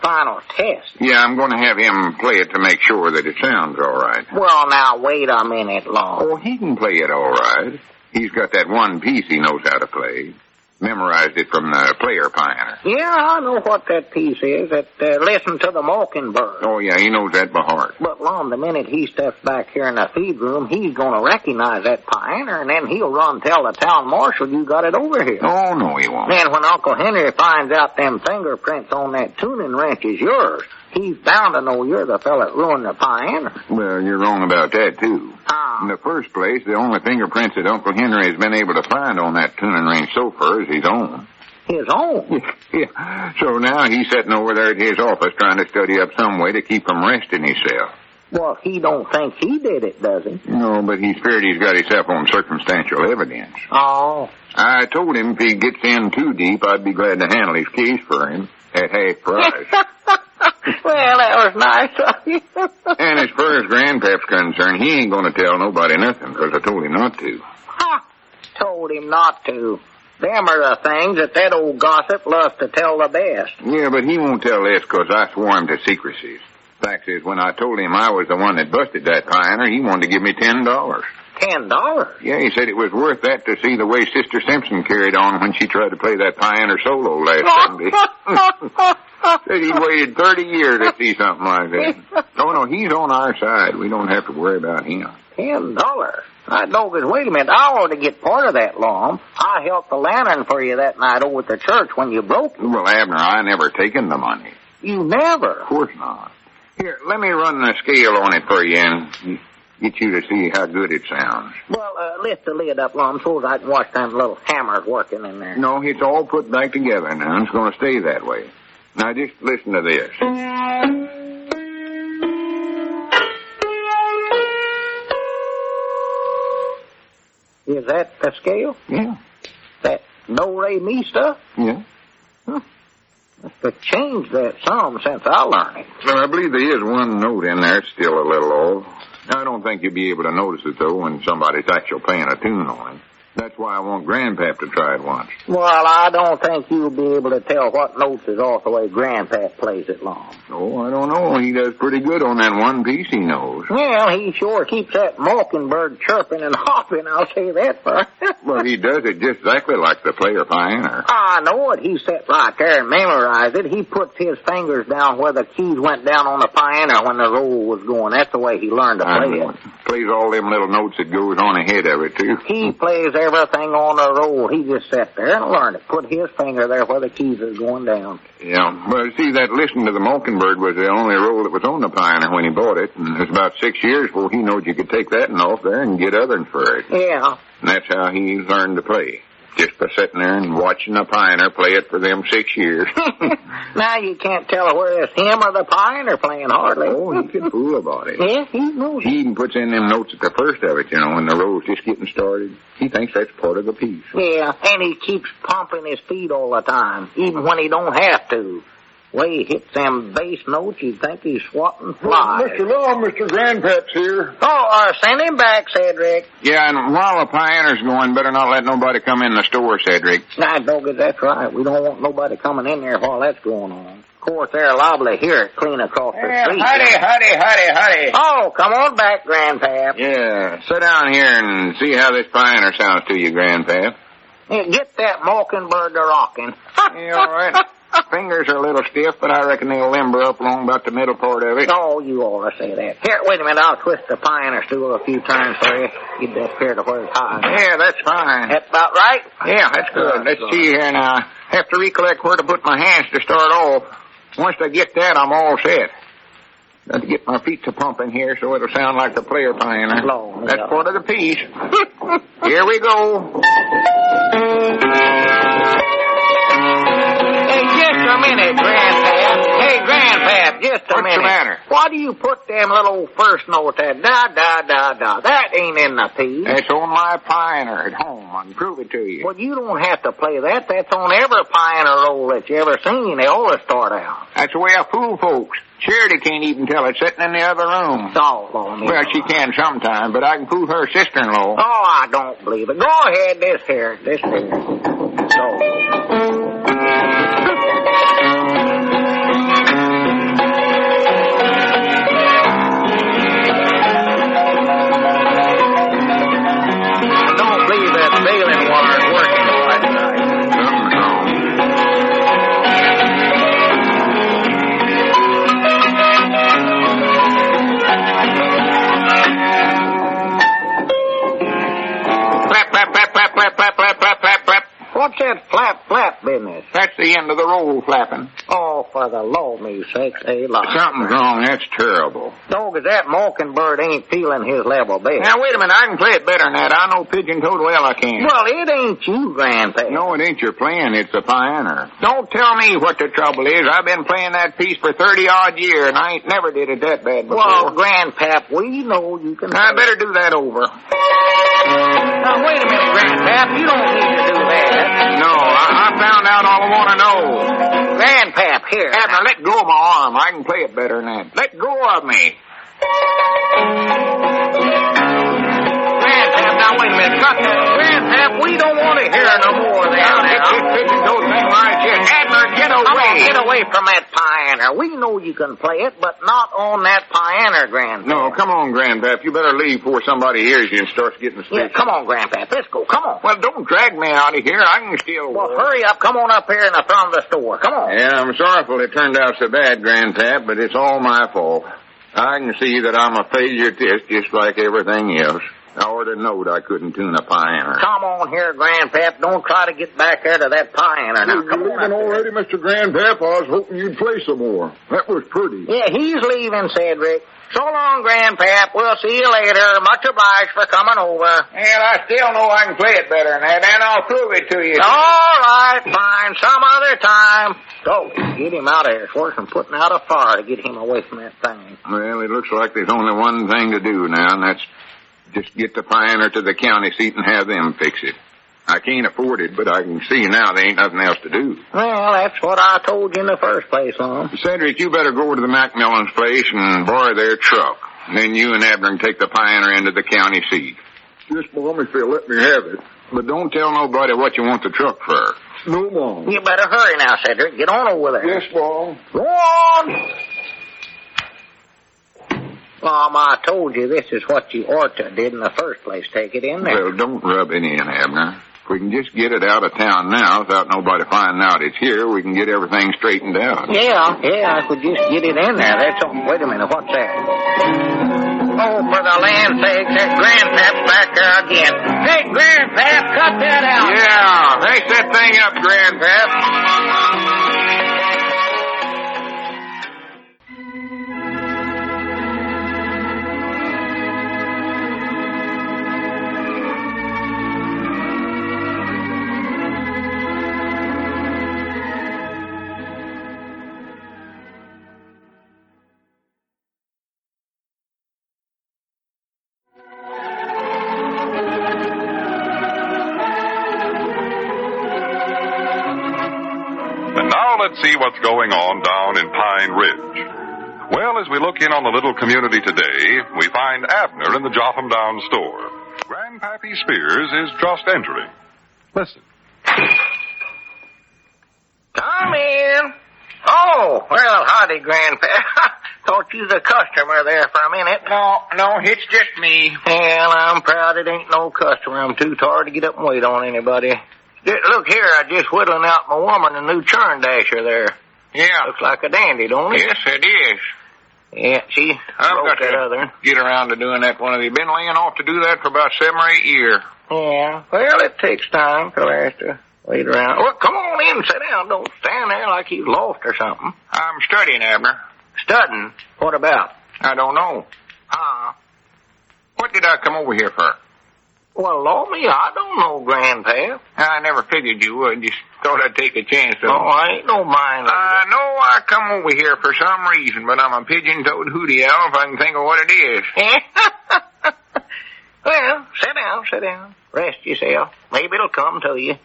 Final test? Yeah, I'm going to have him play it to make sure that it sounds all right. Well, now, wait a minute, Lum. Oh, he can play it all right. He's got that one piece he knows how to play. Memorized it from the player pioneer. Yeah, I know what that piece is. That Listen to the Mockingbird. Oh, yeah, he knows that by heart. But, Lum, the minute he steps back here in the feed room, he's going to recognize that pioneer, and then he'll run tell the town marshal you got it over here. Oh, no, he won't. Then when Uncle Henry finds out them fingerprints on that tuning wrench is yours, he's bound to know you're the fella that ruined the pioneer. Well, you're wrong about that, too. Ah. In the first place, the only fingerprints that Uncle Henry has been able to find on that tuning range so far is his own. His own? Yeah. So now he's sitting over there at his office trying to study up some way to keep from resting himself. Well, he don't think he did it, does he? No, but he's feared he's got himself on circumstantial evidence. Oh. I told him if he gets in too deep, I'd be glad to handle his case for him at half price. Well, that was nice of you. And as far as Grandpap's concerned, he ain't going to tell nobody nothing because I told him not to. Ha! Told him not to. Them are the things that old gossip loves to tell the best. Yeah, but he won't tell this because I swore him to secrecies. Fact is, when I told him I was the one that busted that pioneer, he wanted to give me $10. $10? Yeah, he said it was worth that to see the way Sister Simpson carried on when she tried to play that pioneer solo last Sunday. Said he waited 30 years to see something like that. No, he's on our side. We don't have to worry about him. $10? I dogged, wait a minute, I ought to get part of that, Lum. I helped the lantern for you that night over at the church when you broke it. Well, Abner, I never taken the money. You never? Of course not. Here, let me run the scale on it for you and get you to see how good it sounds. Well, lift the lid up, Lum, so I can watch them little hammers working in there. No, it's all put back together now, and it's going to stay that way. Now, just listen to this. Is that the scale? Yeah. That do-re-mi stuff? Yeah. Huh. They've changed that some since I learned it. Well, I believe there is one note in there. It's still a little off. I don't think you'll be able to notice it, though, when somebody's actually playing a tune on it. That's why I want Grandpap to try it once. Well, I don't think you'll be able to tell what notes is off the way Grandpap plays it long. Oh, I don't know. He does pretty good on that one piece he knows. Well, he sure keeps that mockingbird chirping and hopping, I'll say that for Well, he does it just exactly like the player pioneer. I know it. He sat right there and memorized it. He puts his fingers down where the keys went down on the pioneer when the roll was going. That's the way he learned to play it. Plays all them little notes that goes on ahead of it, too. He plays everything on the roll. He just sat there and learned it. Put his finger there where the keys is going down. Yeah, but see, that Listen to the Mockingbird was the only roll that was on the pioneer when he bought it, and it was about 6 years before he knowed you could take that one off there and get others for it. Yeah. And that's how he learned to play. Just by sitting there and watching the pioneer play it for them 6 years. Now you can't tell whether it's him or the pioneer playing hardly. Oh, he can fool about it. Yeah, he knows. He even puts in them notes at the first of it, you know, when the roll's just getting started. He thinks that's part of the piece. Yeah, and he keeps pumping his feet all the time, even when he don't have to. Way he hits them bass notes, you'd think he's swatting flies. Mr. Lum, Mr. Grandpap's here. Oh, send him back, Cedric. Yeah, and while the pioneer's going, better not let nobody come in the store, Cedric. Nah, doggy, that's right. We don't want nobody coming in there while that's going on. Of course, they're liable to hear it clean across the street. Huddy. Oh, come on back, Grandpap. Yeah, sit down here and see how this pioneer sounds to you, Grandpap. Yeah, get that mockingbird to rocking. Yeah, all right. Fingers are a little stiff, but I reckon they'll limber up along about the middle part of it. Oh, you ought to say that. Here, wait a minute. I'll twist the pioneer stool a few times for you. Get that here to where it's high. Yeah, that's fine. That's about right? Yeah, that's good. Let's see here now. I have to recollect where to put my hands to start off. Once I get that, I'm all set. Got to get my feet to pumping here so it'll sound like the player pioneer. Lord, that's part of the piece. Here we go. Hey, just a minute, Grandpap. Hey, Grandpap, just a minute. What's the matter? Why do you put them little first notes there? Da-da-da-da. That ain't in the piece. That's on my pioneer at home. I can prove it to you. Well, you don't have to play that. That's on every pioneer roll that you ever seen. They always start out. That's the way I fool folks. Charity can't even tell it sitting in the other room. Well, she can sometime, but I can fool her sister-in-law. Oh, I don't believe it. Go ahead, this here. So. I don't believe that baling water is working right tonight. Something's wrong. Clap. What's that flap business? That's the end of the roll flapping. Oh, for the Lord me sakes, Lauck. Something's wrong. That's terrible. Dog, is that mockingbird ain't feeling his level best. Now, wait a minute. I can play it better than that. I know pigeon-toed well I can. Well, it ain't you, Grandpap. No, it ain't your playing. It's the pioneer. Don't tell me what the trouble is. I've been playing that piece for 30-odd years, and I ain't never did it that bad before. Well, Grandpap, we know you can... I better do that over. Now, wait a minute, Grandpap. You don't need to do that. No, I found out all I want to know. Grandpap, here. Abner, let go of my arm. I can play it better than that. Let go of me. Grandpap, now wait a minute. Grandpap, we don't want to hear no more of that. Now, get this pigeon-toed thing right here. Abner, get away. Come on, get away from that pioneer. We know you can play it, but not on that pioneer, Grandpap. No, come on, Grandpap. You better leave before somebody hears you and starts getting suspicious. Yeah, come on, Grandpap. Let's go. Come on. Well, don't drag me out of here. I can still... Well, hurry up. Come on up here in the front of the store. Come on. Yeah, I'm sorrowful it turned out so bad, Grandpap, but it's all my fault. I can see that I'm a failure at this, just like everything else. I ought to knowed I couldn't tune a pioneer. Come on here, Grandpap. Don't try to get back there to that pioneer. Now, come You're leaving already, Mr. Grandpap? I was hoping you'd play some more. That was pretty. Yeah, he's leaving, Cedric. So long, Grandpap. We'll see you later. Much obliged for coming over. And I still know I can play it better than that, and I'll prove it to you. All right, fine. Some other time. Go, get him out of here. It's worse than putting out a fire to get him away from that thing. Well, it looks like there's only one thing to do now, and that's just get the pioneer to the county seat and have them fix it. I can't afford it, but I can see now there ain't nothing else to do. Well, that's what I told you in the first place, Lum. Cedric, you better go over to the Macmillan's place and borrow their truck. Then you and Abner can take the pioneer into the county seat. Yes, Mom, if they'll let me have it. But don't tell nobody what you want the truck for. No, Mom. You better hurry now, Cedric. Get on over there. Yes, Mom. Go on. Mom, I told you this is what you ought to did in the first place. Take it in there. Well, don't rub it in, Abner. If we can just get it out of town now without nobody finding out it's here, we can get everything straightened out. Yeah, I could just get it in there. That's all. Wait a minute, what's that? Oh, for the land's sake, that Grandpap's back there again. Hey, Grandpap, cut that out. Yeah, fix that thing up, Grandpap. Let's see what's going on down in Pine Ridge. Well, as we look in on the little community today, we find Abner in the Jotham Down store. Grandpappy Spears is just entering. Listen. Come in. Oh, well, howdy, Grandpap. Thought you was a customer there for a minute. No, it's just me. Well, I'm proud it ain't no customer. I'm too tired to get up and wait on anybody. Look here, I just whittling out my woman a new churn dasher there. Yeah. Looks like a dandy, don't it? Yes, it is. Yeah, she I've broke got that to other. get around to doing that one of these. Been laying off to do that for about 7 or 8 years. Yeah, well, it takes time. Fella has to wait around. Well, come on in, sit down. Don't stand there like you've lost or something. I'm studying, Abner. Studying? What about? I don't know. What did I come over here for? Well, Lord me, I don't know, Grandpap. I never figured you would. Just thought I'd take a chance. Oh, I ain't no mind. I know I come over here for some reason, but I'm a pigeon-toed hootie owl if I can think of what it is. Well, sit down. Rest yourself. Maybe it'll come to you.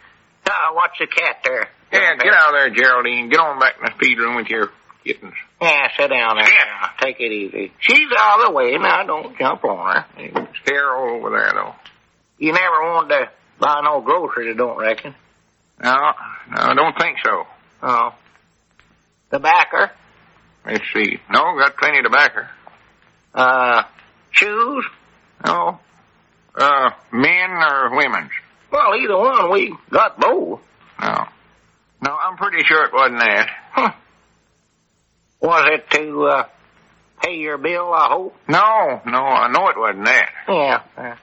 Watch the cat there. Yeah, get out of there, Geraldine. Get on back in the feed room with your kittens. Yeah, sit down there. Yeah. Take it easy. She's out of the way. Now, don't jump on her. Hair all over there, though. You never wanted to buy no groceries, I don't reckon. No, I don't think so. Oh. Tobacco? Let's see. No, got plenty of tobacco. Shoes? No. Men or women's? Well, either one. We got both. No, I'm pretty sure it wasn't that. Huh. Was it to, pay your bill, I hope? No, I know it wasn't that. Yeah.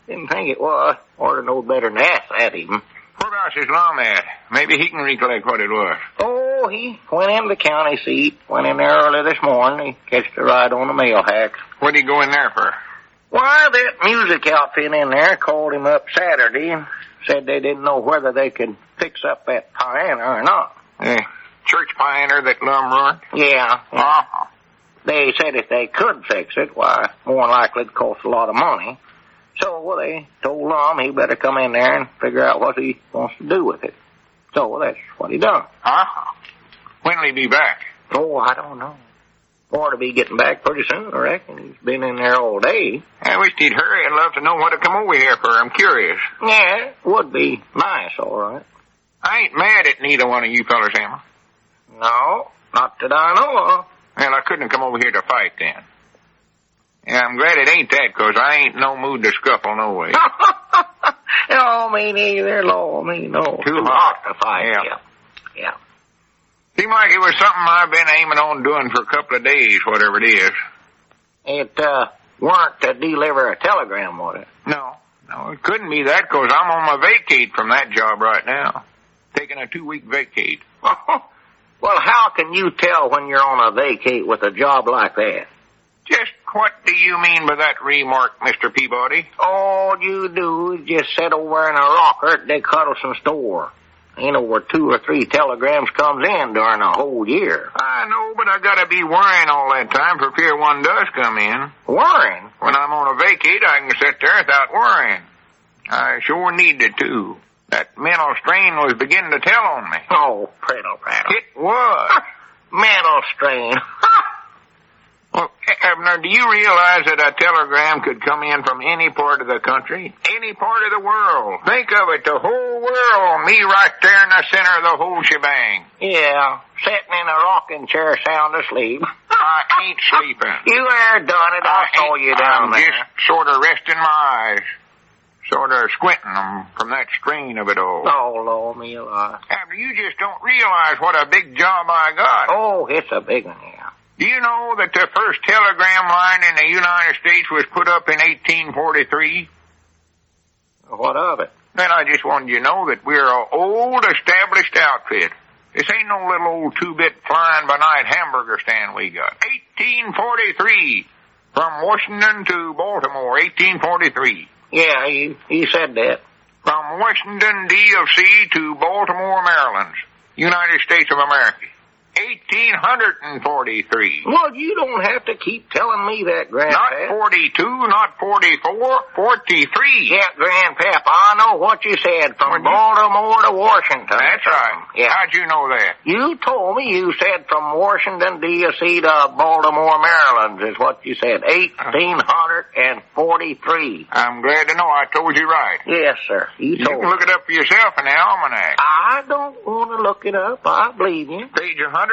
Didn't think it was. Ought to know better than that even. Whereabouts is Lum at? Maybe he can recollect what it was. Oh, he went in the county seat. Went in there early this morning. He catched a ride on the mail hack. What'd he go in there for? Why, that music outfit in there called him up Saturday and said they didn't know whether they could fix up that piano or not. Church piano that Lum ruined? Yeah. Uh-huh. They said if they could fix it, why, more likely it'd cost a lot of money. So, well, they told Lum he better come in there and figure out what he wants to do with it. So, that's what he done. Uh-huh. When'll he be back? Oh, I don't know. Ought to be getting back pretty soon, I reckon. He's been in there all day. I wish he'd hurry. I'd love to know what to come over here for. I'm curious. Yeah, it would be nice, all right. I ain't mad at neither one of you fellas, am I? No, not that I know of. Well, I couldn't come over here to fight then. Yeah, I'm glad it ain't that, 'cause I ain't no mood to scuffle no way. No, me neither, Lord, me no. Too hot to fight, yeah. Seemed like it was something I've been aiming on doing for a couple of days, whatever it is. It, weren't to deliver a telegram, was it? No, it couldn't be that, 'cause I'm on my vacate from that job right now. Taking a 2-week vacate. Well, how can you tell when you're on a vacate with a job like that? Just what do you mean by that remark, Mr. Peabody? All you do is just sit over in a rocker at Dick Huddleston's store. Ain't over 2 or 3 telegrams comes in during a whole year. I know, but I gotta be worrying all that time for fear one does come in. Worrying? When I'm on a vacate, I can sit there without worrying. I sure needed to. That mental strain was beginning to tell on me. Oh, prattle. It was. Mental strain. Well, Abner, do you realize that a telegram could come in from any part of the country? Any part of the world. Think of it, the whole world. Me right there in the center of the whole shebang. Yeah, sitting in a rocking chair sound asleep. I ain't sleeping. You are done it. I saw you down there. I'm just sort of resting my eyes. Sort of squinting them from that strain of it all. Oh, Lord, me alive. Abner, you just don't realize what a big job I got. Oh, it's a big one, yeah. Do you know that the first telegram line in the United States was put up in 1843? What of it? Then I just wanted you to know that we're an old, established outfit. This ain't no little old 2-bit flying-by-night hamburger stand we got. 1843. From Washington to Baltimore, 1843. Yeah, he said that. From Washington, D.C. to Baltimore, Maryland, United States of America. 1843. Well, you don't have to keep telling me that, Grandpap. Not 42, not 44, 43. Yeah, Grandpap, I know what you said, from Baltimore to Washington. That's right. Yeah. How'd you know that? You told me you said from Washington, D.C. to Baltimore, Maryland, is what you said. 1843. I'm glad to know I told you right. Yes, sir. You can look it up for yourself in the almanac. I don't want to look it up. I believe you. Page 194.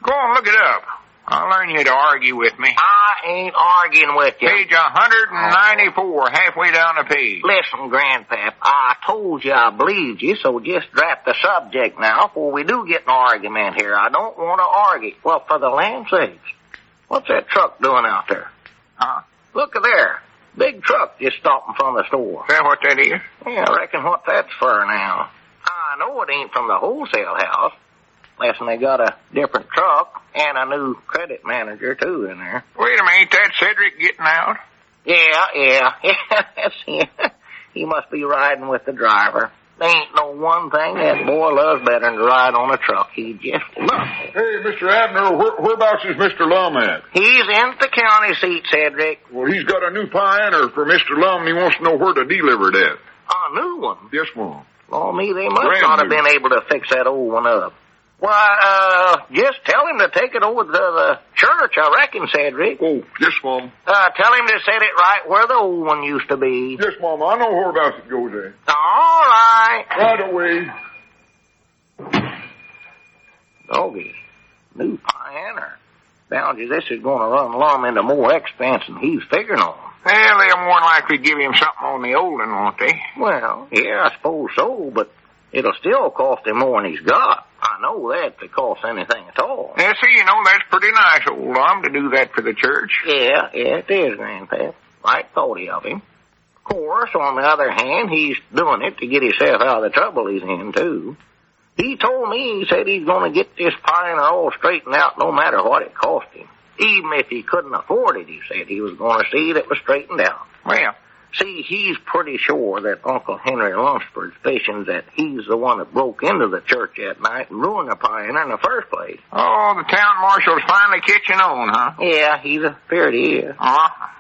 Go on, look it up. I'll learn you to argue with me. I ain't arguing with you. Page 194, halfway down the page. Listen, Grandpap, I told you I believed you, so just drop the subject now before we do get an argument here. I don't want to argue. Well, for the land's sakes, what's that truck doing out there? Look there. Big truck just stopped in front of the store. Is that what that is? Yeah, I reckon what that's for now. I know it ain't from the wholesale house. Unless they got a different truck and a new credit manager, too, in there. Wait a minute, ain't that Cedric getting out? Yeah, that's him. He must be riding with the driver. There ain't no one thing that boy loves better than to ride on a truck. He just loves it. Hey, Mr. Abner, whereabouts is Mr. Lum at? He's in the county seat, Cedric. Well, he's got a new pioneer for Mr. Lum, and he wants to know where to deliver it at. A new one? Yes, Mom. Oh, me, they must not have been able to fix that old one up. Why, just tell him to take it over to the church, I reckon, Cedric. Oh, yes, Mom. Tell him to set it right where the old one used to be. Yes, Mom, I know whereabouts it goes at. All right. Right away. Doggy, new pioneer. Bound you this is going to run Lum into more expense than he's figuring on. Well, they'll more likely give him something on the old one, won't they? Well, yeah, I suppose so, but it'll still cost him more than he's got. I know that if it costs anything at all. Yeah, see, you know, that's pretty nice, old Lum, to do that for the church. Yeah, it is, Grandpap. Right thoughty of him. Of Of course, on the other hand, he's doing it to get himself out of the trouble he's in, too. He told me, he said he's going to get this pioneer all straightened out no matter what it cost him. Even if he couldn't afford it, he said he was going to see that it was straightened out. Well, see, he's pretty sure that Uncle Henry Lunsford's fishing that he's the one that broke into the church that night and ruined the pioneer in the first place. Oh, the town marshal's finally catching on, huh? Yeah, he's afraid he is.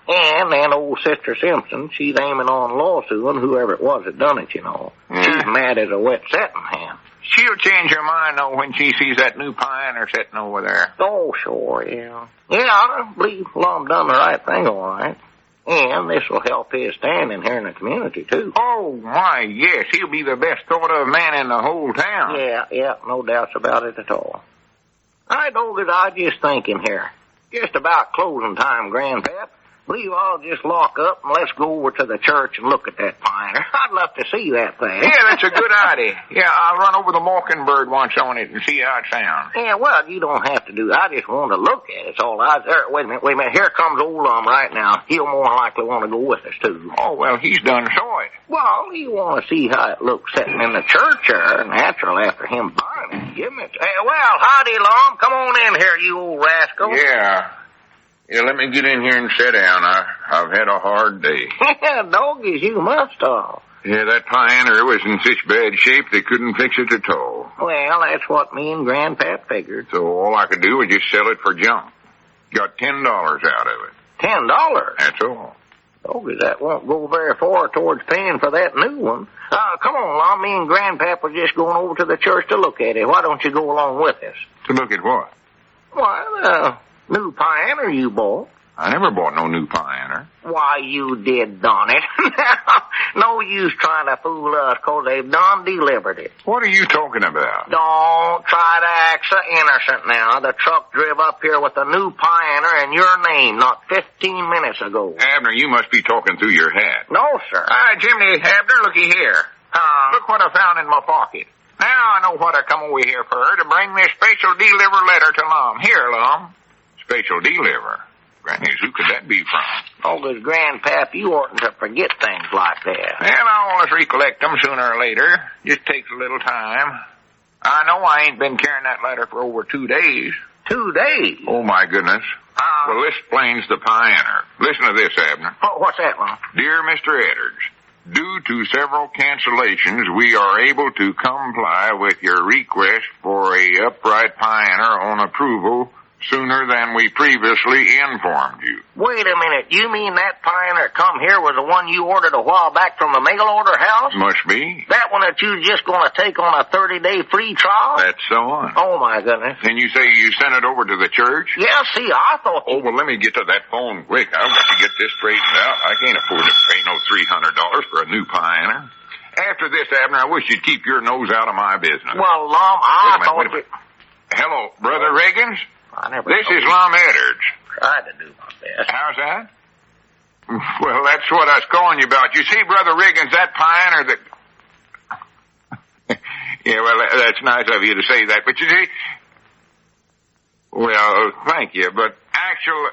And then old Sister Simpson, she's aiming on lawsuiting whoever it was that done it, you know. Yeah. She's mad as a wet satin ham. She'll change her mind, though, when she sees that new pioneer sitting over there. Oh, sure, yeah. Yeah, I believe Lum done the right thing, all right. And this will help his standing here in the community, too. Oh, my, yes. He'll be the best thought of man in the whole town. Yeah, no doubts about it at all. I was just thinking here. Just about closing time, Grandpap. Believe I'll just lock up and let's go over to the church and look at that pioneer. I'd love to see that thing. Yeah, that's a good idea. Yeah, I'll run over the mockingbird once on it and see how it sounds. Yeah, well, you don't have to do it. I just want to look at it. It's all there. Wait a minute. Here comes old Lum right now. He'll more likely want to go with us, too. Oh, well, he's done saw it. Well, you want to see how it looks sitting in the church there. Natural after him buying it. Give me well, howdy, Lum. Come on in here, you old rascal. Yeah, let me get in here and sit down. I've had a hard day. Doggies, you must have. Yeah, that pioneer was in such bad shape they couldn't fix it at all. Well, that's what me and Grandpap figured. So all I could do was just sell it for junk. Got $10 out of it. $10? That's all. Doggies, that won't go very far towards paying for that new one. Come on, Lum. Me and Grandpap were just going over to the church to look at it. Why don't you go along with us? To look at what? Well, new pioneer you bought. I never bought no new pioneer. Why, you did, darn it. No use trying to fool us, 'cause they've done delivered it. What are you talking about? Don't try to act so innocent now. The truck drove up here with a new pioneer in your name not 15 minutes ago. Abner, you must be talking through your hat. No, sir. Jimmy, Abner, looky here. Look what I found in my pocket. Now I know what I come over here for, to bring this special deliver letter to Lum. Here, Lum. Special deliver. Grannies, who could that be from? Oh, good Grandpap, you oughtn't to forget things like that. Well, I always recollect them sooner or later. Just takes a little time. I know I ain't been carrying that letter for over 2 days. 2 days? Oh, my goodness. Well, this explains the pioneer. Listen to this, Abner. What's that, Lum? Dear Mr. Edders, due to several cancellations, we are able to comply with your request for a upright pioneer on approval sooner than we previously informed you. Wait a minute. You mean that pioneer come here was the one you ordered a while back from the mail order house? Must be. That one that you just going to take on a 30-day free trial? That's so on. Oh, my goodness. And you say you sent it over to the church? Yeah, see, I thought... Oh, well, let me get to that phone quick. I've got to get this straightened out. I can't afford to pay no $300 for a new pioneer. After this, Abner, I wish you'd keep your nose out of my business. Well, Lum, I thought you... Hello, Brother Riggins? This is you. Lum Edders. Tried to do my best. How's that? Well, that's what I was calling you about. You see, Brother Riggins, that pioneer that... Yeah, well, that's nice of you to say that. But you see... Well, thank you, but actually...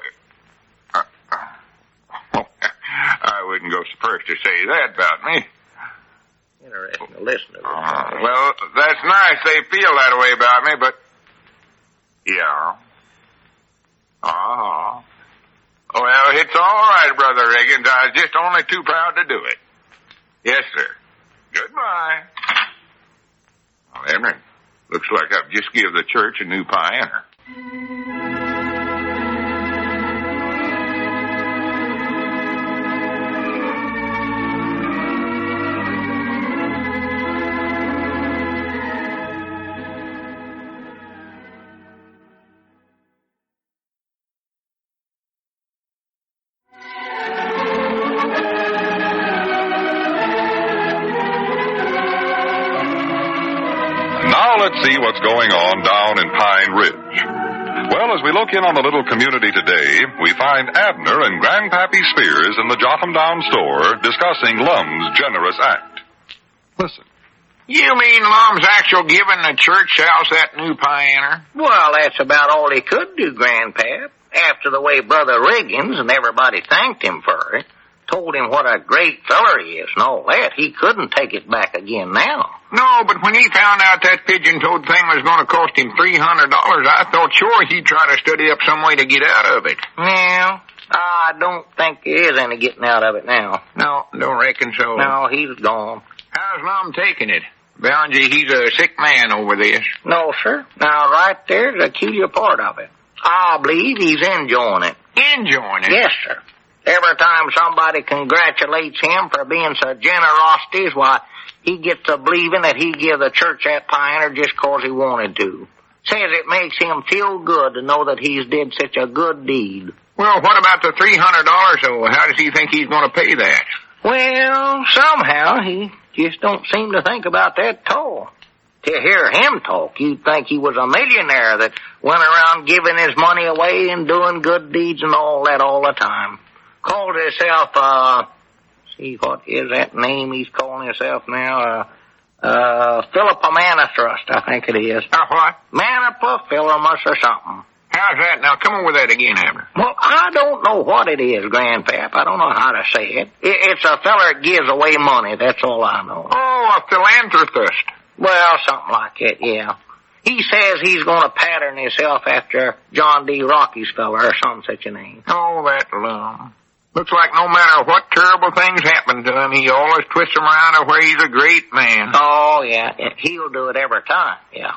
I wouldn't go so first to say that about me. Interesting to listen to. Well, that's nice they feel that way about me, but... Yeah. Well, it's all right, Brother Riggins. I was just only too proud to do it. Yes, sir. Goodbye. Well, Abner, looks like I've just give the church a new pioneer. Let's see what's going on down in Pine Ridge. Well, as we look in on the little community today, we find Abner and Grandpappy Spears in the Jotham Down store discussing Lum's generous act. Listen. You mean Lum's actual giving the church house that new pioneer? Well, that's about all he could do, Grandpap. After the way Brother Riggins and everybody thanked him for it. told him what a great feller he is and all that, he couldn't take it back again now. No, but when he found out that pigeon-toed thing was going to cost him $300, I thought sure he'd try to study up some way to get out of it. Well, I don't think there is any getting out of it now. No, don't reckon so. No, he's gone. How's Lum taking it? Bound you he's a sick man over this. No, sir. Now, right there's the peculiar part of it. I believe he's enjoying it. Enjoying it? Yes, sir. Every time somebody congratulates him for being so generous, why, he gets to believing that he give the church that pioneer just 'cause he wanted to. Says it makes him feel good to know that he's did such a good deed. Well, what about the $300, though? How does he think he's going to pay that? Well, somehow he just don't seem to think about that at all. To hear him talk, you'd think he was a millionaire that went around giving his money away and doing good deeds and all that all the time. Called himself, see, what is that name he's calling himself now? Philip Manifest, I think it is. What? Manifest or something. How's that? Now, come on with that again, Abner. Well, I don't know what it is, Grandpap. I don't know how to say it. It's a feller that gives away money, that's all I know. Oh, a philanthropist. Well, something like that, yeah. He says he's going to pattern himself after John D. Rocky's fella or some such a name. Oh, that Lum. Looks like no matter what terrible things happen to him, he always twists them around to where he's a great man. Oh, yeah. He'll do it every time, yeah.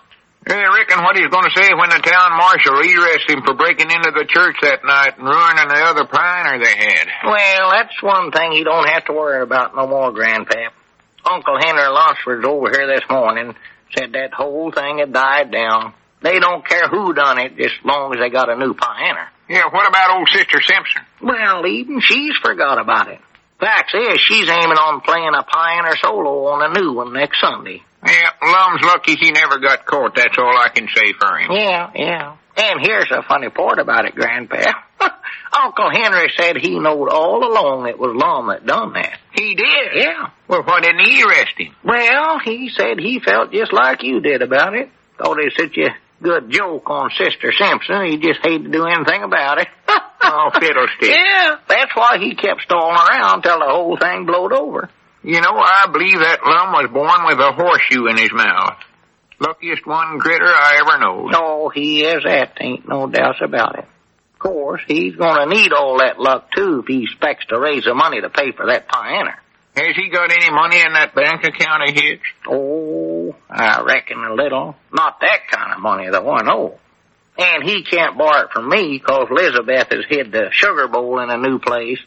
I reckon what he's going to say when the town marshal arrests him for breaking into the church that night and ruining the other pioneer they had. Well, that's one thing he don't have to worry about no more, Grandpap. Uncle Henry Lunsford's over here this morning, said that whole thing had died down. They don't care who done it, just as long as they got a new pioneer. Yeah, what about old Sister Simpson? Well, even she's forgot about it. Fact is, she's aiming on playing a pioneer solo on a new one next Sunday. Yeah, Lum's lucky he never got caught, that's all I can say for him. Yeah. And here's the funny part about it, Grandpa. Uncle Henry said he knowed all along it was Lum that done that. He did? Yeah. Well, why didn't he arrest him? Well, he said he felt just like you did about it. Thought it was such a good joke on Sister Simpson, he just hated to do anything about it. Oh, fiddlestick. Yeah, that's why he kept stalling around till the whole thing blowed over. You know, I believe that Lum was born with a horseshoe in his mouth. Luckiest one critter I ever knowed. Oh, he is that, ain't no doubt about it. Of course, he's gonna need all that luck, too, if he expects to raise the money to pay for that pioneer. Has he got any money in that bank account of his? Oh, I reckon a little. Not that kind of money, though, I know. And he can't borrow it from me, 'cause Elizabeth has hid the sugar bowl in a new place.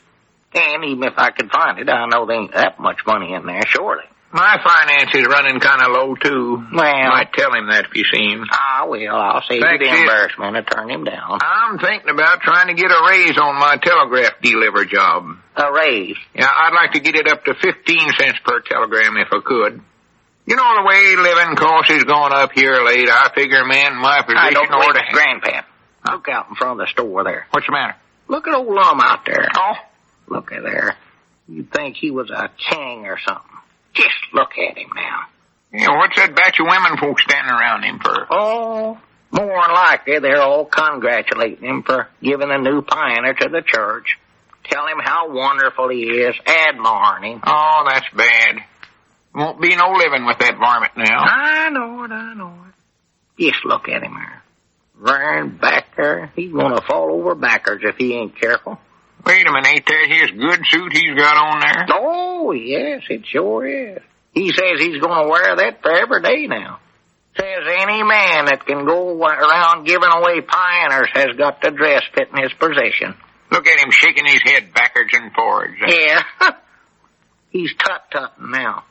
And even if I could find it, I know there ain't that much money in there, surely. My finance is running kind of low, too. Well, might tell him that if you see him. I will. I'll save you the embarrassment and turn him down. I'm thinking about trying to get a raise on my telegraph deliver job. A raise? Yeah, I'd like to get it up to 15 cents per telegram if I could. You know the way living costs is going up here late. I figure, man, my position I don't ought to... Grandpap. Look out in front of the store there. What's the matter? Look at old Lum out there. Oh? Look at there. You'd think he was a king or something. Just look at him now. Yeah, what's that batch of women folks standing around him for? Oh, more than likely they're all congratulating him for giving a new pioneer to the church. Tell him how wonderful he is, admiring him. Oh, that's bad. Won't be no living with that varmint now. I know it. Just look at him there. Rearing back there. He's gonna fall over backwards if he ain't careful. Wait a minute, ain't that his good suit he's got on there? Oh, yes, it sure is. He says he's going to wear that for every day now. Says any man that can go around giving away pioneers has got the dress fitting his position. Look at him shaking his head backwards and forwards. Yeah. He's tut-tutting now.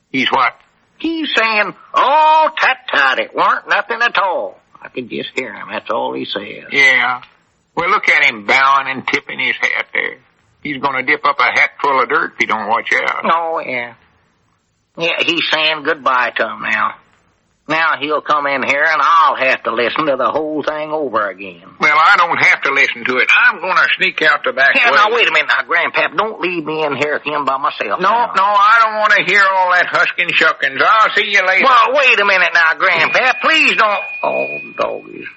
He's what? He's saying, oh, tut-tut, it weren't nothing at all. I could just hear him, that's all he says. Yeah. Well, look at him bowing and tipping his hat there. He's going to dip up a hat full of dirt if he don't watch out. Oh, yeah. Yeah, he's saying goodbye to him now. Now he'll come in here and I'll have to listen to the whole thing over again. Well, I don't have to listen to it. I'm going to sneak out the back way. Now, wait a minute now, Grandpap. Don't leave me in here with him by myself. No, I don't want to hear all that husking shuckings. I'll see you later. Well, wait a minute now, Grandpap. Please don't. Oh, doggies.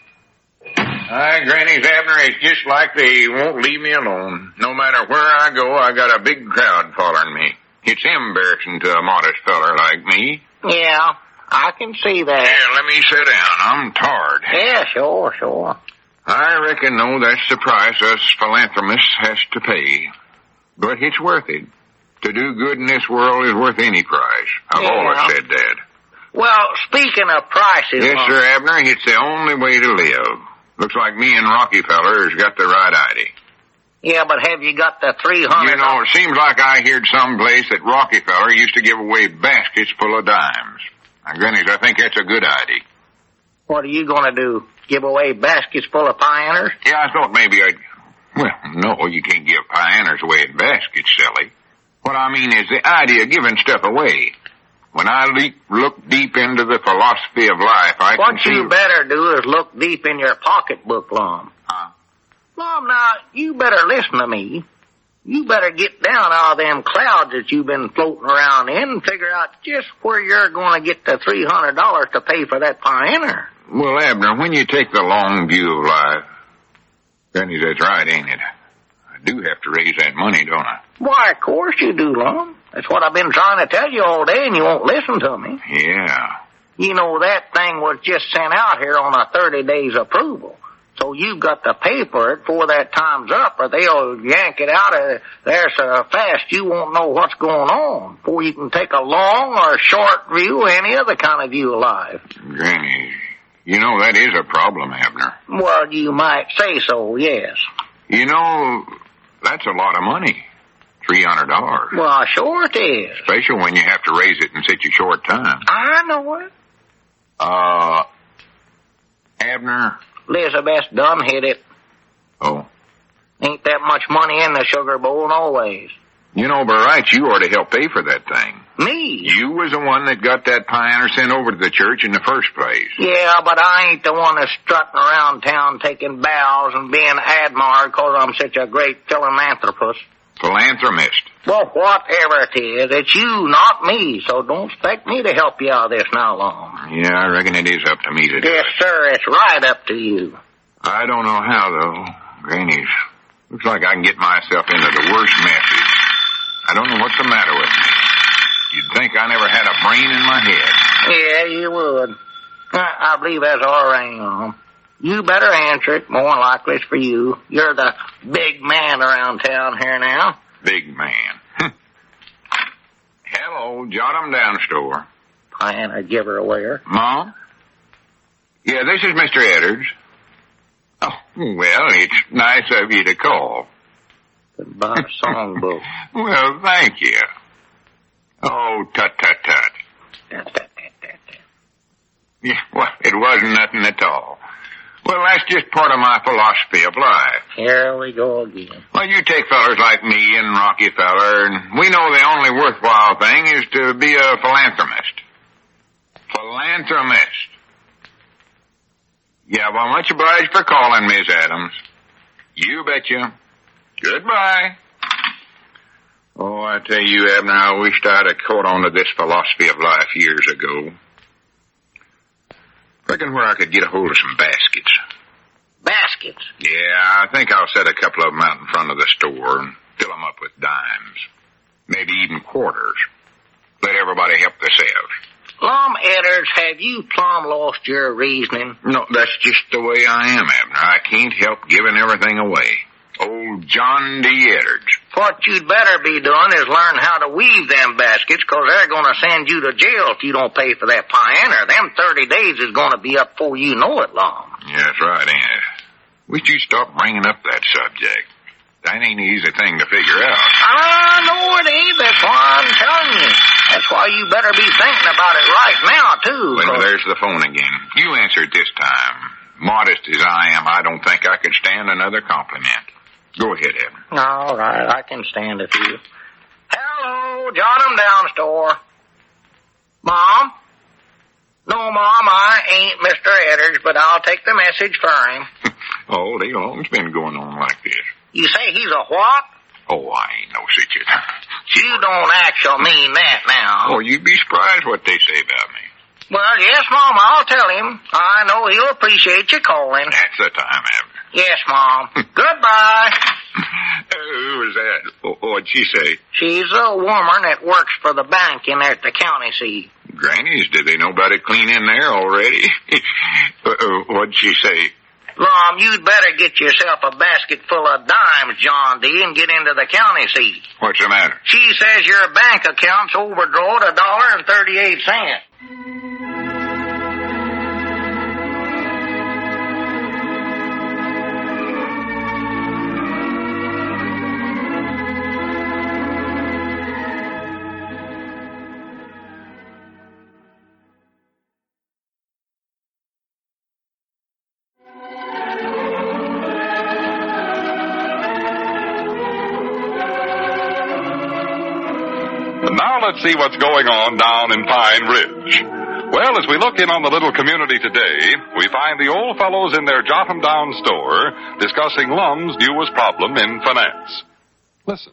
Hi, Granny's Abner. It's just like they won't leave me alone. No matter where I go, I got a big crowd following me. It's embarrassing to a modest feller like me. Yeah, I can see that. Here, let me sit down. I'm tired. Yeah, sure. I reckon, though, that's the price us philanthropists has to pay. But it's worth it. To do good in this world is worth any price. I've always said that. Well, speaking of prices... Yes, sir, Abner, it's the only way to live. Looks like me and Rockefeller has got the right idea. Yeah, but have you got the 300... You know, it seems like I heard someplace that Rockefeller used to give away baskets full of dimes. Now, Grannies, I think that's a good idea. What are you going to do? Give away baskets full of pioneers? Yeah, I thought maybe I'd... Well, no, you can't give pioneers away in baskets, silly. What I mean is the idea of giving stuff away. When I look deep into the philosophy of life, I can see... What you better do is look deep in your pocketbook, Lum. Huh? Lum, now, you better listen to me. You better get down out of them clouds that you've been floating around in and figure out just where you're going to get the $300 to pay for that pioneer. Well, Abner, when you take the long view of life, Granny, that's right, ain't it? I do have to raise that money, don't I? Why, of course you do, Lum. That's what I've been trying to tell you all day, and you won't listen to me. Yeah. You know, that thing was just sent out here on a 30 days approval. So you've got to pay for it before that time's up, or they'll yank it out of there so fast you won't know what's going on before you can take a long or a short view or any other kind of view of life. Granny, you know that is a problem, Abner. Well, you might say so, yes. You know, that's a lot of money. $300. Well, sure it is. Especially when you have to raise it in such a short time. I know it. Abner? Elizabeth done hit it. Oh. Ain't that much money in the sugar bowl, no ways. You know, by rights, you ought to help pay for that thing. Me? You was the one that got that pioneer sent over to the church in the first place. Yeah, but I ain't the one that's strutting around town taking bows and being admired because I'm such a great philanthropist. Philanthropist? Well, whatever it is, it's you, not me, so don't expect me to help you out of this now long. Yeah, I reckon it is up to me to do it. Yes, sir, it's right up to you. I don't know how, though. Grannies, looks like I can get myself into the worst messes. I don't know what's the matter with me. You'd think I never had a brain in my head. Yeah, you would. I believe that's all right, You better answer it. More likely it's for you. You're the big man around town here now. Big man. Hello, jot 'em down, store. Pioneer giver aware. Mom? Yeah, this is Mr. Edders. Oh, well, it's nice of you to call. Goodbye, songbook. Well, thank you. Oh, tut. Yeah, well, it wasn't nothing at all. Well, that's just part of my philosophy of life. Here we go again. Well, you take fellers like me and Rockefeller, and we know the only worthwhile thing is to be a philanthropist. Philanthropist. Yeah, well, much obliged for calling, Miss Adams. You betcha. Goodbye. Oh, I tell you, Abner, I wished I'd have caught on to this philosophy of life years ago. Reckon where I could get a hold of some baskets. Baskets? Yeah, I think I'll set a couple of them out in front of the store and fill them up with dimes. Maybe even quarters. Let everybody help themselves. Lum, Edders, have you plumb lost your reasoning? No, that's just the way I am, Abner. I can't help giving everything away. Old John D. Edders. What you'd better be doing is learn how to weave them baskets, because they're going to send you to jail if you don't pay for that pioneer. Them 30 days is going to be up before you know it, Lum. Yeah, that's right, ain't it? Wish you'd stop bringing up that subject. That ain't an easy thing to figure out. I know it ain't. That's why I'm telling you. That's why you better be thinking about it right now, too. Well, there's the phone again. You answer it this time. Modest as I am, I don't think I could stand another compliment. Go ahead, Abner. All right, I can stand it for you. Hello, jot 'em down, store. Mom? No, Mom, I ain't Mr. Edders, but I'll take the message for him. All day long it's been going on like this. You say he's a what? Oh, I ain't no such a... You don't actually mean that now. Oh, you'd be surprised what they say about me. Well, yes, Mom, I'll tell him. I know he'll appreciate you calling. That's the time, Abner. Yes, Mom. Goodbye. Who was that? What'd she say? She's a woman that works for the bank in there at the county seat. Grannies, did they know about it clean in there already? What'd she say? Lum, you'd better get yourself a basket full of dimes, John D., and get into the county seat. What's the matter? She says your bank account's overdrawed $1.38. Now let's see what's going on down in Pine Ridge. Well, as we look in on the little community today, we find the old fellows in their Jotham Down store discussing Lum's newest problem in finance. Listen.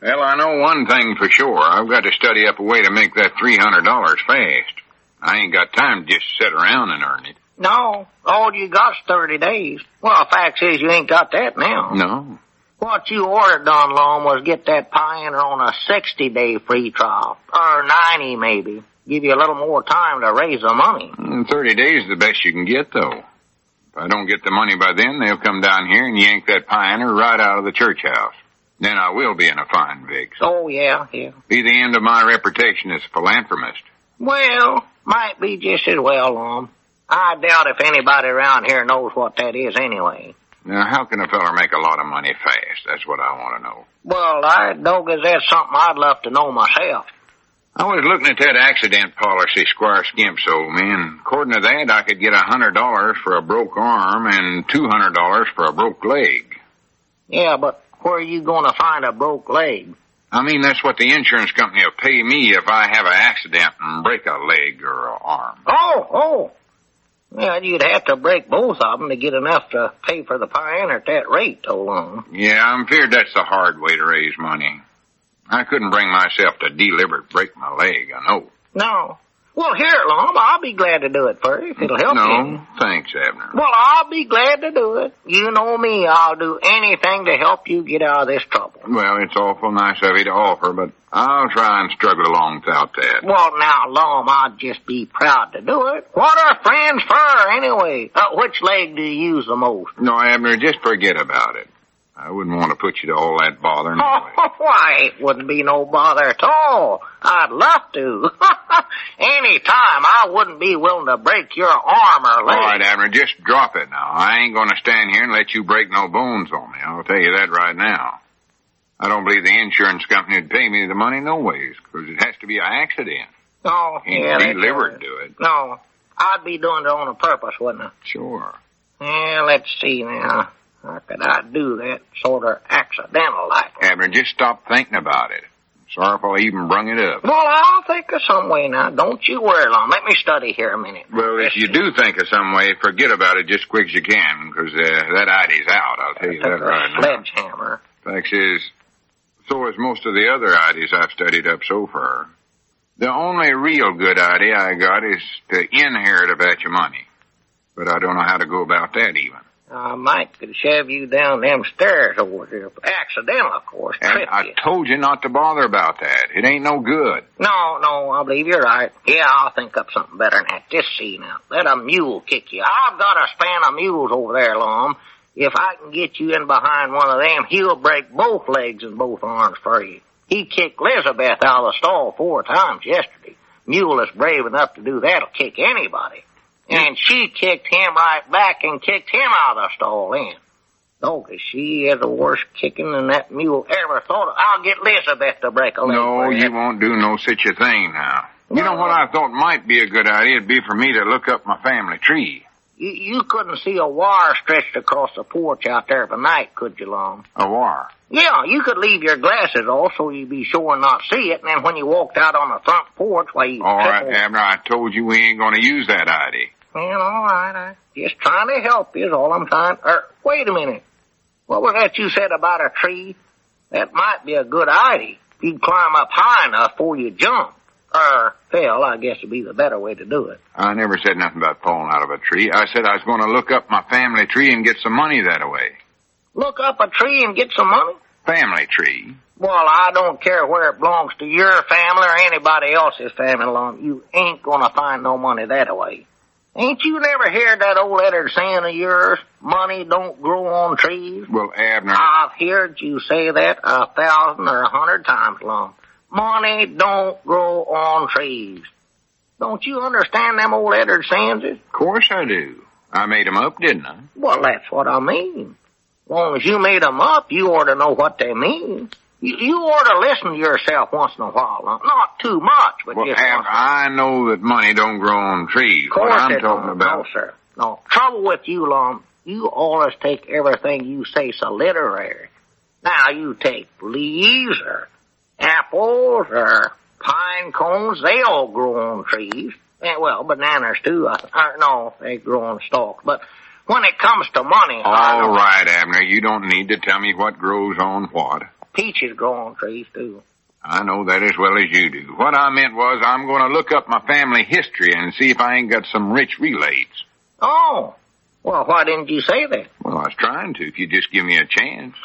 Well, I know one thing for sure. I've got to study up a way to make that $300 fast. I ain't got time to just sit around and earn it. No, all you got's 30 days. Well, the fact is you ain't got that now. No. What you ordered, Don Long, was get that pioneer on a 60-day free trial. Or 90, maybe. Give you a little more time to raise the money. 30 days is the best you can get, though. If I don't get the money by then, they'll come down here and yank that pioneer right out of the church house. Then I will be in a fine fix. Oh, yeah. Be the end of my reputation as a philanthropist. Well, might be just as well, Lum. I doubt if anybody around here knows what that is anyway. Now, how can a feller make a lot of money fast? That's what I want to know. Well, I doggone that's something I'd love to know myself. I was looking at that accident policy Squire Skimp sold me, and according to that, I could get $100 for a broke arm and $200 for a broke leg. Yeah, but where are you going to find a broke leg? I mean, that's what the insurance company will pay me if I have an accident and break a leg or an arm. Oh. Yeah, you'd have to break both of them to get enough to pay for the pioneer at that rate, so long. Yeah, I'm feared that's the hard way to raise money. I couldn't bring myself to deliberate break my leg, I know. No. Well, here, Lum, I'll be glad to do it for you if it'll help you. No, thanks, Abner. Well, I'll be glad to do it. You know me, I'll do anything to help you get out of this trouble. Well, it's awful nice of you to offer, but I'll try and struggle along without that. Well, now, Lum, I'd just be proud to do it. What are friends for, anyway? Which leg do you use the most? No, Abner, just forget about it. I wouldn't want to put you to all that bother anyway. Oh, why, it wouldn't be no bother at all. I'd love to. Any time, I wouldn't be willing to break your arm or leg. All right, Abner, just drop it now. I ain't going to stand here and let you break no bones on me. I'll tell you that right now. I don't believe the insurance company would pay me the money no ways, because it has to be an accident. Oh, yeah, that's delivered to it. No, I'd be doing it on a purpose, wouldn't I? Sure. Yeah, let's see now. How could I do that sort of accidental like? Abner, just stop thinking about it. Sorry if I even brung it up. Well, I'll think of some way now. Don't you worry, Lum. Let me study here a minute. Well, if you do think of some way, forget about it just quick as you can, because that idea's out. I'll tell you that right now. Sledgehammer. Fact is, so is most of the other ideas I've studied up so far. The only real good idea I got is to inherit a batch of money. But I don't know how to go about that even. Mike could shove you down them stairs over here. Accidental, of course. And I told you not to bother about that. It ain't no good. No, I believe you're right. Yeah, I'll think up something better than that. Just see now. Let a mule kick you. I've got a span of mules over there, Lum. If I can get you in behind one of them, he'll break both legs and both arms for you. He kicked Elizabeth out of the stall 4 times yesterday. Mule that's brave enough to do that'll kick anybody. And she kicked him right back and kicked him out of the stall then. Oh, she is the worst kicking than that mule ever thought of. I'll get Elizabeth to break a leg. No, you won't do no such a thing now. You know what I thought might be a good idea? It'd be for me to look up my family tree. You couldn't see a wire stretched across the porch out there by night, could you, Lum? A wire? Yeah, you could leave your glasses off so you'd be sure not see it, and then when you walked out on the front porch, why you... All right, Abner, I told you we ain't going to use that idea. Well, all right, I'm just trying to help you is all I'm trying... wait a minute. What was that you said about a tree? That might be a good idea. You'd climb up high enough before you jump. fell, I guess would be the better way to do it. I never said nothing about falling out of a tree. I said I was going to look up my family tree and get some money that way. Look up a tree and get some money? Family tree. Well, I don't care where it belongs to your family or anybody else's family, Lum. You ain't gonna find no money that way. Ain't you never heard that old lettered saying of yours, money don't grow on trees? Well, Abner... I've heard you say that 1,000 or 100 times, Lum. Money don't grow on trees. Don't you understand them old lettered sayings? Of course I do. I made 'em up, didn't I? Well, that's what I mean. As long as you made 'em up, you ought to know what they mean. You ought to listen to yourself once in a while. Not too much, but well, just once. I know that money don't grow on trees. Of course what I'm it talking don't. about. No, sir. No. Trouble with you, Lum, you always take everything you say so literary. Now, you take leaves or apples or pine cones, they all grow on trees. And, well, bananas too. No, they grow on stalks. But when it comes to money... All right, Abner, you don't need to tell me what grows on what. Peaches grow on trees, too. I know that as well as you do. What I meant was I'm going to look up my family history and see if I ain't got some rich relates. Oh. Well, why didn't you say that? Well, I was trying to, if you just give me a chance.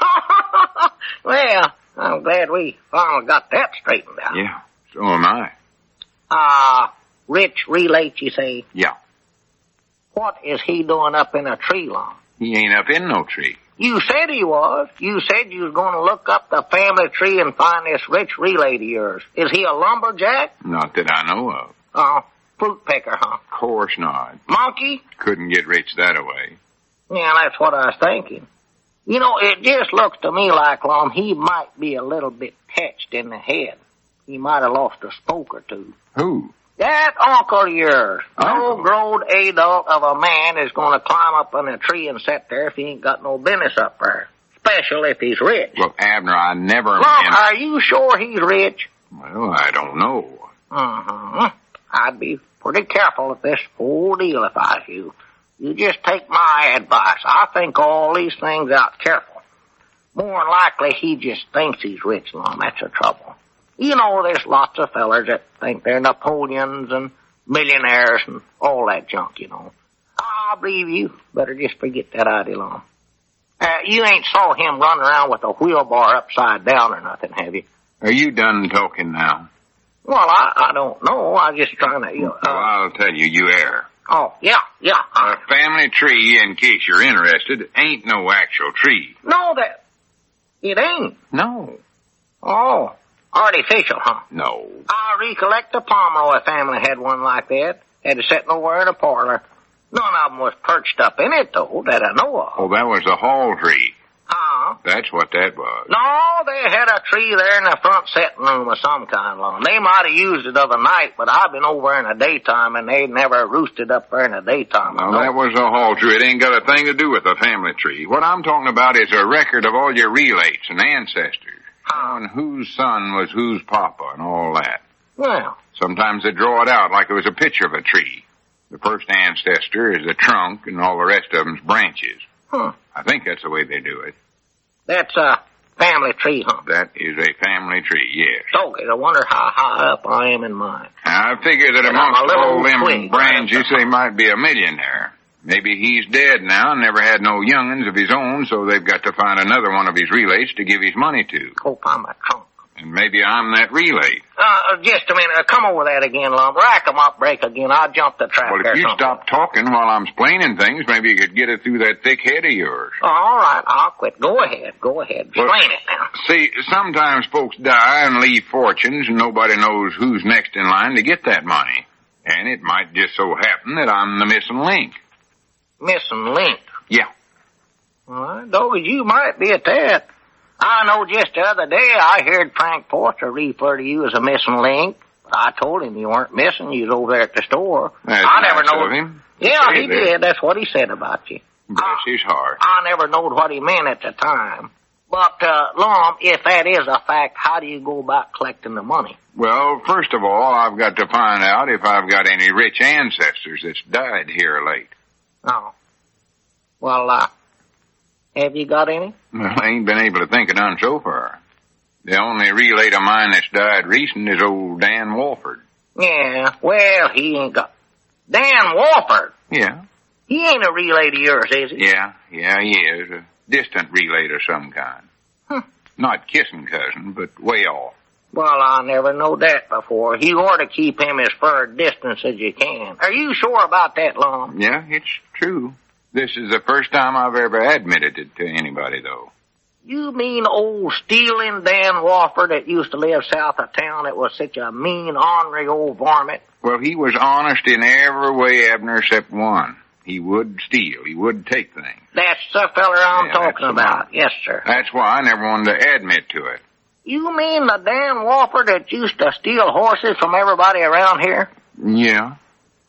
Well, I'm glad we finally got that straightened out. Yeah, so am I. Rich relates, you say? Yeah. What is he doing up in a tree, Lum? He ain't up in no tree. You said he was. You said you was going to look up the family tree and find this rich relate of yours. Is he a lumberjack? Not that I know of. Fruit picker, huh? Of course not. Monkey? Couldn't get rich that away. Yeah, that's what I was thinking. You know, it just looks to me like, Lum, he might be a little bit touched in the head. He might have lost a spoke or two. Who? That uncle of yours. Uncle? No grown adult of a man is going to climb up on a tree and sit there if he ain't got no business up there. Especially if he's rich. Well, Abner, I never... Look, are you sure he's rich? Well, I don't know. I'd be pretty careful with this whole deal if I was you. You just take my advice. I think all these things out careful. More than likely, he just thinks he's rich, Lum. That's the trouble. You know, there's lots of fellers that think they're Napoleons and millionaires and all that junk, you know. I believe you. Better just forget that idea, Lum. You ain't saw him run around with a wheelbarrow upside down or nothing, have you? Are you done talking now? Well, I don't know. I'm just trying to, well, I'll tell you, you err. Oh, yeah. A family tree, in case you're interested, ain't no actual tree. No, it ain't. No. Oh. Artificial, huh? No. I recollect the Pomeroy family had one like that. Had to sit nowhere in a parlor. None of them was perched up in it, though, that I know of. Oh, that was a hall tree. Uh-huh. That's what that was. No, they had a tree there in the front sitting room of some kind, Lum. They might have used it the other night, but I've been over in the daytime, and they never roosted up there in the daytime. Well, that was a hall tree. It ain't got a thing to do with a family tree. What I'm talking about is a record of all your relates and ancestors. On whose son was whose papa and all that. Well. Sometimes they draw it out like it was a picture of a tree. The first ancestor is the trunk and all the rest of them's branches. Huh. I think that's the way they do it. That's a family tree, huh? That is a family tree, yes. Okay, I wonder how high up I am in mine. I figure that amongst all them branches, they might be a millionaire. Maybe he's dead now and never had no young'uns of his own, so they've got to find another one of his relates to give his money to. Hope I'm a trunk. And maybe I'm that relate. Just a minute. Come over that again, Lum. Rack 'em up, break again. I'll jump the track. Well, if you stop talking while I'm explaining things, maybe you could get it through that thick head of yours. All right, I'll quit. Go ahead. Explain it now. See, sometimes folks die and leave fortunes, and nobody knows who's next in line to get that money. And it might just so happen that I'm the missing link. Missing link? Yeah. Well, I know you might be at that. I know just the other day I heard Frank Porter refer to you as a missing link. But I told him you weren't missing. You was over there at the store. That's I never nice knowed of him. Yeah, he did. That's what he said about you. Bless his heart. I never knowed what he meant at the time. But, Lum, if that is a fact, how do you go about collecting the money? Well, first of all, I've got to find out if I've got any rich ancestors that's died here late. Oh. Well, have you got any? Well, I ain't been able to think of none so far. The only relate of mine that's died recent is old Dan Walford. Yeah, well, he ain't got... Dan Wofford. Yeah. He ain't a relay to yours, is he? Yeah, he is. A distant relay of some kind. Not kissing cousin, but way off. Well, I never knowed that before. You ought to keep him as far a distance as you can. Are you sure about that, Lum? Yeah, it's true. This is the first time I've ever admitted it to anybody, though. You mean old stealing Dan Wofford that used to live south of town that was such a mean, ornery old varmint? Well, he was honest in every way, Abner, except one. He would steal. He would take things. That's the feller I'm talking about. Yes, sir. That's why I never wanted to admit to it. You mean the Dan Wofford that used to steal horses from everybody around here? Yeah.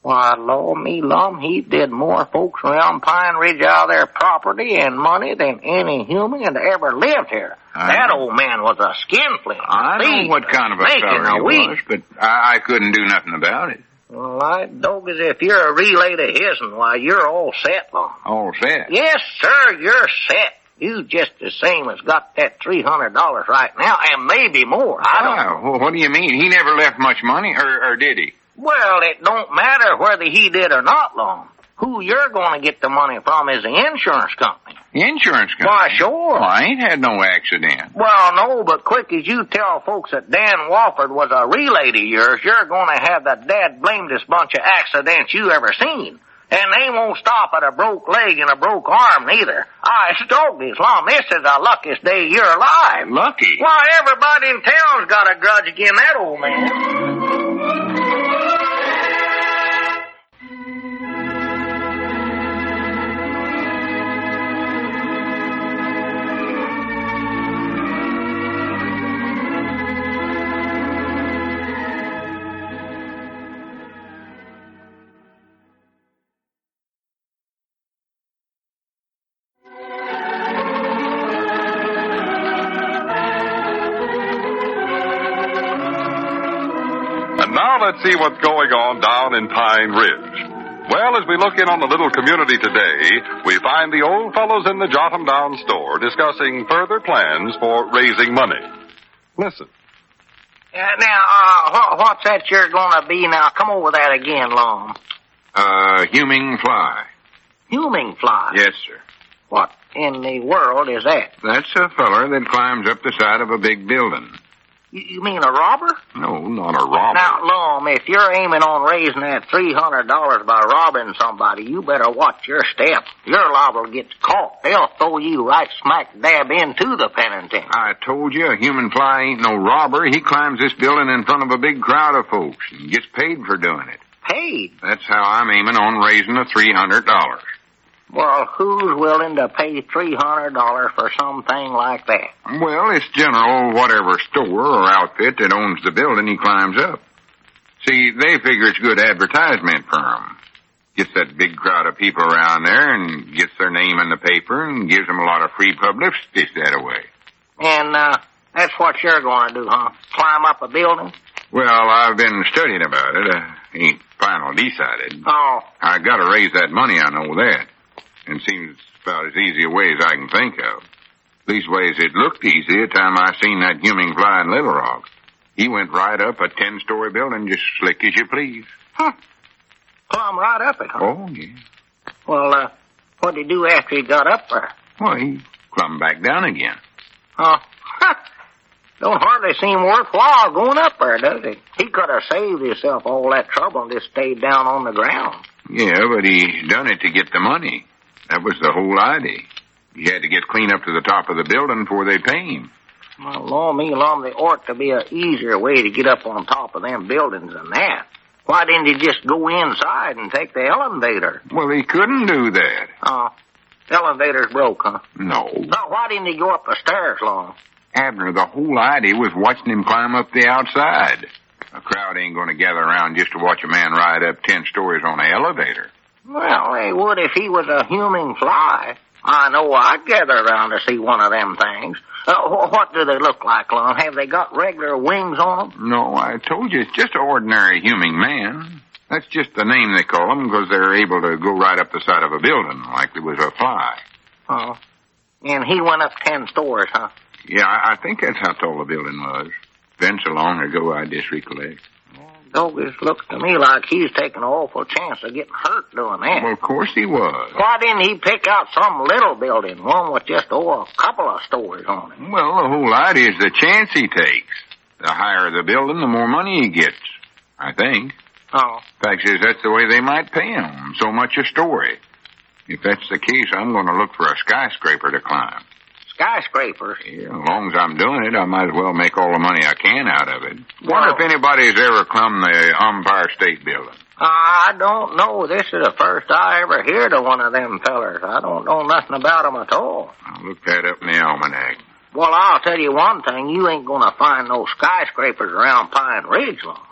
Why, Lord me, Lum, he did more folks around Pine Ridge out of their property and money than any human that ever lived here. That old man was a skinflint. I know what kind of a fellow he was, but I couldn't do nothing about it. Well, I dog as if you're a relay to his'n. Why, you're all set, Lum. All set? Yes, sir, you're set. You just the same as got that $300 right now, and maybe more. I don't know. Well, what do you mean? He never left much money, or did he? Well, it don't matter whether he did or not, Lum. Who you're going to get the money from is the insurance company. Insurance company? Why, sure. Well, I ain't had no accident. Well, no, but quick as you tell folks that Dan Wofford was a relay to yours, you're going to have the dad-blamedest bunch of accidents you ever seen. And they won't stop at a broke leg and a broke arm, neither. I stoked this, Lum. This is the luckiest day you're alive. Lucky? Why, everybody in town's got a grudge against that old man. Now let's see what's going on down in Pine Ridge. Well, as we look in on the little community today, we find the old fellows in the Jotham Down store discussing further plans for raising money. Listen. What's that you're going to be now? Come over that again, Lum. Huming fly. Huming fly? Yes, sir. What in the world is that? That's a feller that climbs up the side of a big building. You mean a robber? No, not a robber. Now, Lum, if you're aiming on raising that $300 by robbing somebody, you better watch your step. You're liable to get caught. They'll throw you right smack dab into the penitentiary. I told you, a human fly ain't no robber. He climbs this building in front of a big crowd of folks and gets paid for doing it. Paid? That's how I'm aiming on raising the $300. Well, who's willing to pay $300 for something like that? Well, it's general whatever store or outfit that owns the building he climbs up. See, they figure it's good advertisement for him. Gets that big crowd of people around there and gets their name in the paper and gives them a lot of free publicity that way. And that's what you're going to do, huh? Climb up a building? Well, I've been studying about it. Ain't final decided. Oh. I got to raise that money, I know that. And seems about as easy a way as I can think of. Leastways, it looked easy the time I seen that humming fly in Little Rock. He went right up a 10-story building just slick as you please. Huh. Plumb right up it, huh? Oh, yeah. Well, what'd he do after he got up there? Well, he climbed back down again. Huh. Don't hardly seem worthwhile going up there, does it? He could have saved himself all that trouble and just stayed down on the ground. Yeah, but he done it to get the money. That was the whole idea. He had to get clean up to the top of the building before they pay him. Well, Lum, there ought to be an easier way to get up on top of them buildings than that. Why didn't he just go inside and take the elevator? Well, he couldn't do that. Elevator's broke, huh? No. Now, why didn't he go up the stairs, Lum? Abner, the whole idea was watching him climb up the outside. A crowd ain't going to gather around just to watch a man ride up 10 stories on an elevator. Well, they would if he was a humming fly. I know I'd gather around to see one of them things. What do they look like, Lum? Have they got regular wings on them? No, I told you, it's just an ordinary humming man. That's just the name they call them because they're able to go right up the side of a building like there was a fly. Oh. And he went up 10 stories, huh? Yeah, I think that's how tall the building was. Been so long ago, I just recollect. Well, Doggers looks to me like he's taking an awful chance of getting hurt doing that. Well, of course he was. Why didn't he pick out some little building, one with just a couple of stories on it? Well, the whole idea is the chance he takes. The higher the building, the more money he gets, I think. Oh. Fact is, that's the way they might pay him, so much a story. If that's the case, I'm going to look for a skyscraper to climb. Skyscrapers? Yeah, as long as I'm doing it, I might as well make all the money I can out of it. Wonder if anybody's ever climbed the Empire State Building. I don't know. This is the first I ever heard of one of them fellers. I don't know nothing about them at all. I'll look that up in the almanac. Well, I'll tell you one thing. You ain't going to find no skyscrapers around Pine Ridge long.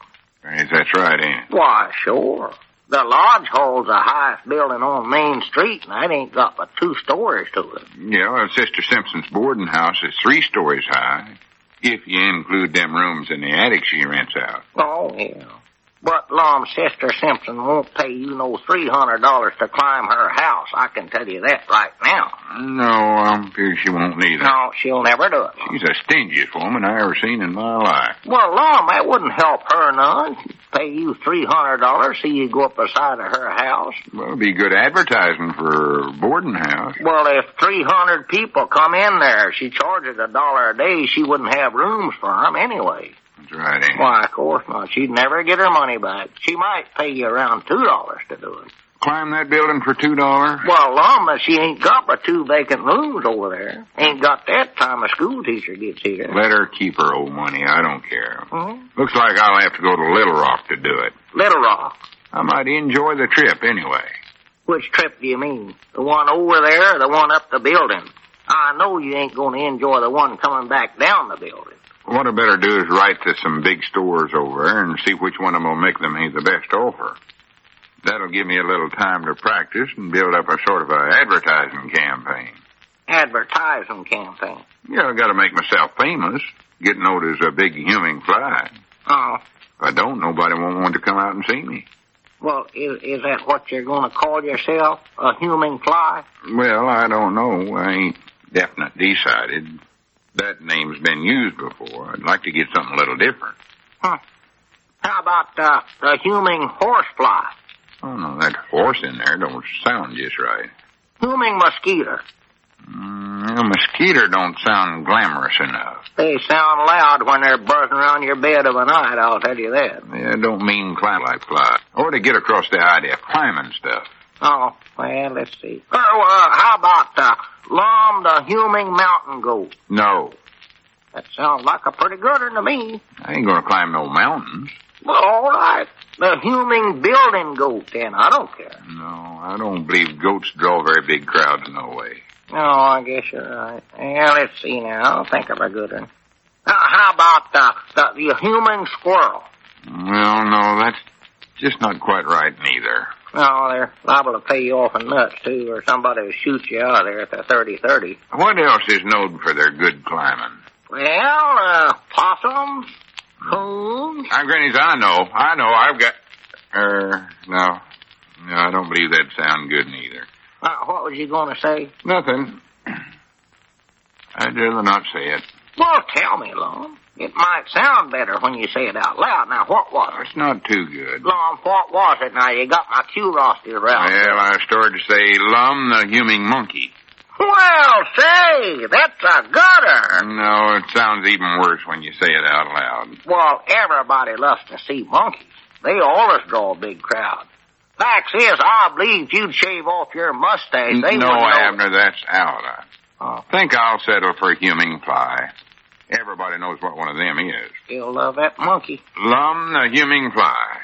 Yes, that's right, ain't it? Why, sure. The Lodge Hall's the highest building on Main Street, and that ain't got but 2 stories to it. Yeah, well, Sister Simpson's boarding house is 3 stories high, if you include them rooms in the attic she rents out. Oh, yeah. But, Sister Simpson won't pay you no $300 to climb her house. I can tell you that right now. No, I'm sure she won't need it. No, she'll never do it. She's the stingiest woman I ever seen in my life. Well, that wouldn't help her none. She'd pay you $300, see you go up beside of her house. Well, it'd be good advertising for boarding house. Well, if 300 people come in there, she charges $1 a day, she wouldn't have rooms for them anyway. That's right, ain't it? Why, of course not. She'd never get her money back. She might pay you around $2 to do it. Climb that building for $2? Well, she ain't got but 2 vacant rooms over there. Ain't got that time a school teacher gets here. Let her keep her old money. I don't care. Mm-hmm. Looks like I'll have to go to Little Rock to do it. Little Rock? I might enjoy the trip anyway. Which trip do you mean? The one over there or the one up the building? I know you ain't going to enjoy the one coming back down the building. What I better do is write to some big stores over there and see which one of them will make me the best offer. That'll give me a little time to practice and build up a sort of an advertising campaign. Advertising campaign? Yeah, I got to make myself famous, get known as a big humming fly. Oh. If I don't, nobody won't want to come out and see me. Well, is that what you're going to call yourself, a humming fly? Well, I don't know. I ain't definite decided. That name's been used before. I'd like to get something a little different. Huh. How about the humming horsefly? Oh, no, that horse in there don't sound just right. Humming mosquito. Mosquito don't sound glamorous enough. They sound loud when they're buzzing around your bed of a night, I'll tell you that. Yeah, don't mean climb like fly. Or to get across the idea of climbing stuff. Oh, well, let's see. How about Lum the humming mountain goat? No. That sounds like a pretty good one to me. I ain't gonna climb no mountains. Well, all right. The humming building goat, then. I don't care. No, I don't believe goats draw very big crowds no way. Oh, I guess you're right. Yeah, let's see now. I'll think of a good one. How about the humming squirrel? Well, no, that's just not quite right neither. No, they're liable to pay you off in nuts, too, or somebody will shoot you out of there at the 30-30. What else is known for their good climbing? Well, possums, coons. Grannies, I know. I've got... No, I don't believe that'd sound good neither. What was you going to say? Nothing. I'd rather not say it. Well, tell me, Lum. It might sound better when you say it out loud. Now, what was it? It's not too good. Lum, what was it? Now, you got my curiosity around. Well, I started to say Lum the humming monkey. Well, say, that's a gutter. No, it sounds even worse when you say it out loud. Well, everybody loves to see monkeys. They always draw a big crowd. Fact is, I believe you'd shave off your mustache. No, Abner, that's out. I think I'll settle for a humming fly. Everybody knows what one of them is. You'll love that monkey. Lum the humming fly.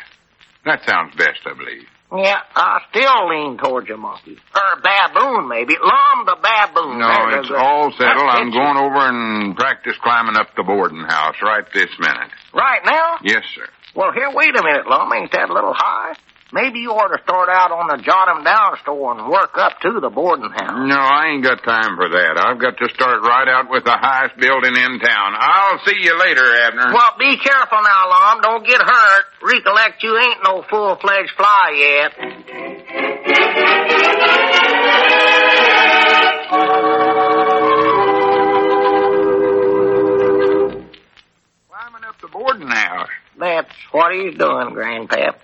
That sounds best, I believe. Yeah, I still lean towards a monkey. Or baboon, maybe. Lum the baboon. No, it's all settled. I'm going over and practice climbing up the boarding house right this minute. Right now? Yes, sir. Well, here, wait a minute, Lum. Ain't that a little high? Maybe you ought to start out on the Jot 'em Down store and work up to the boarding house. No, I ain't got time for that. I've got to start right out with the highest building in town. I'll see you later, Abner. Well, be careful now, Lum. Don't get hurt. Recollect you ain't no full-fledged fly yet. Climbing up the boarding house. That's what he's doing, Grandpap.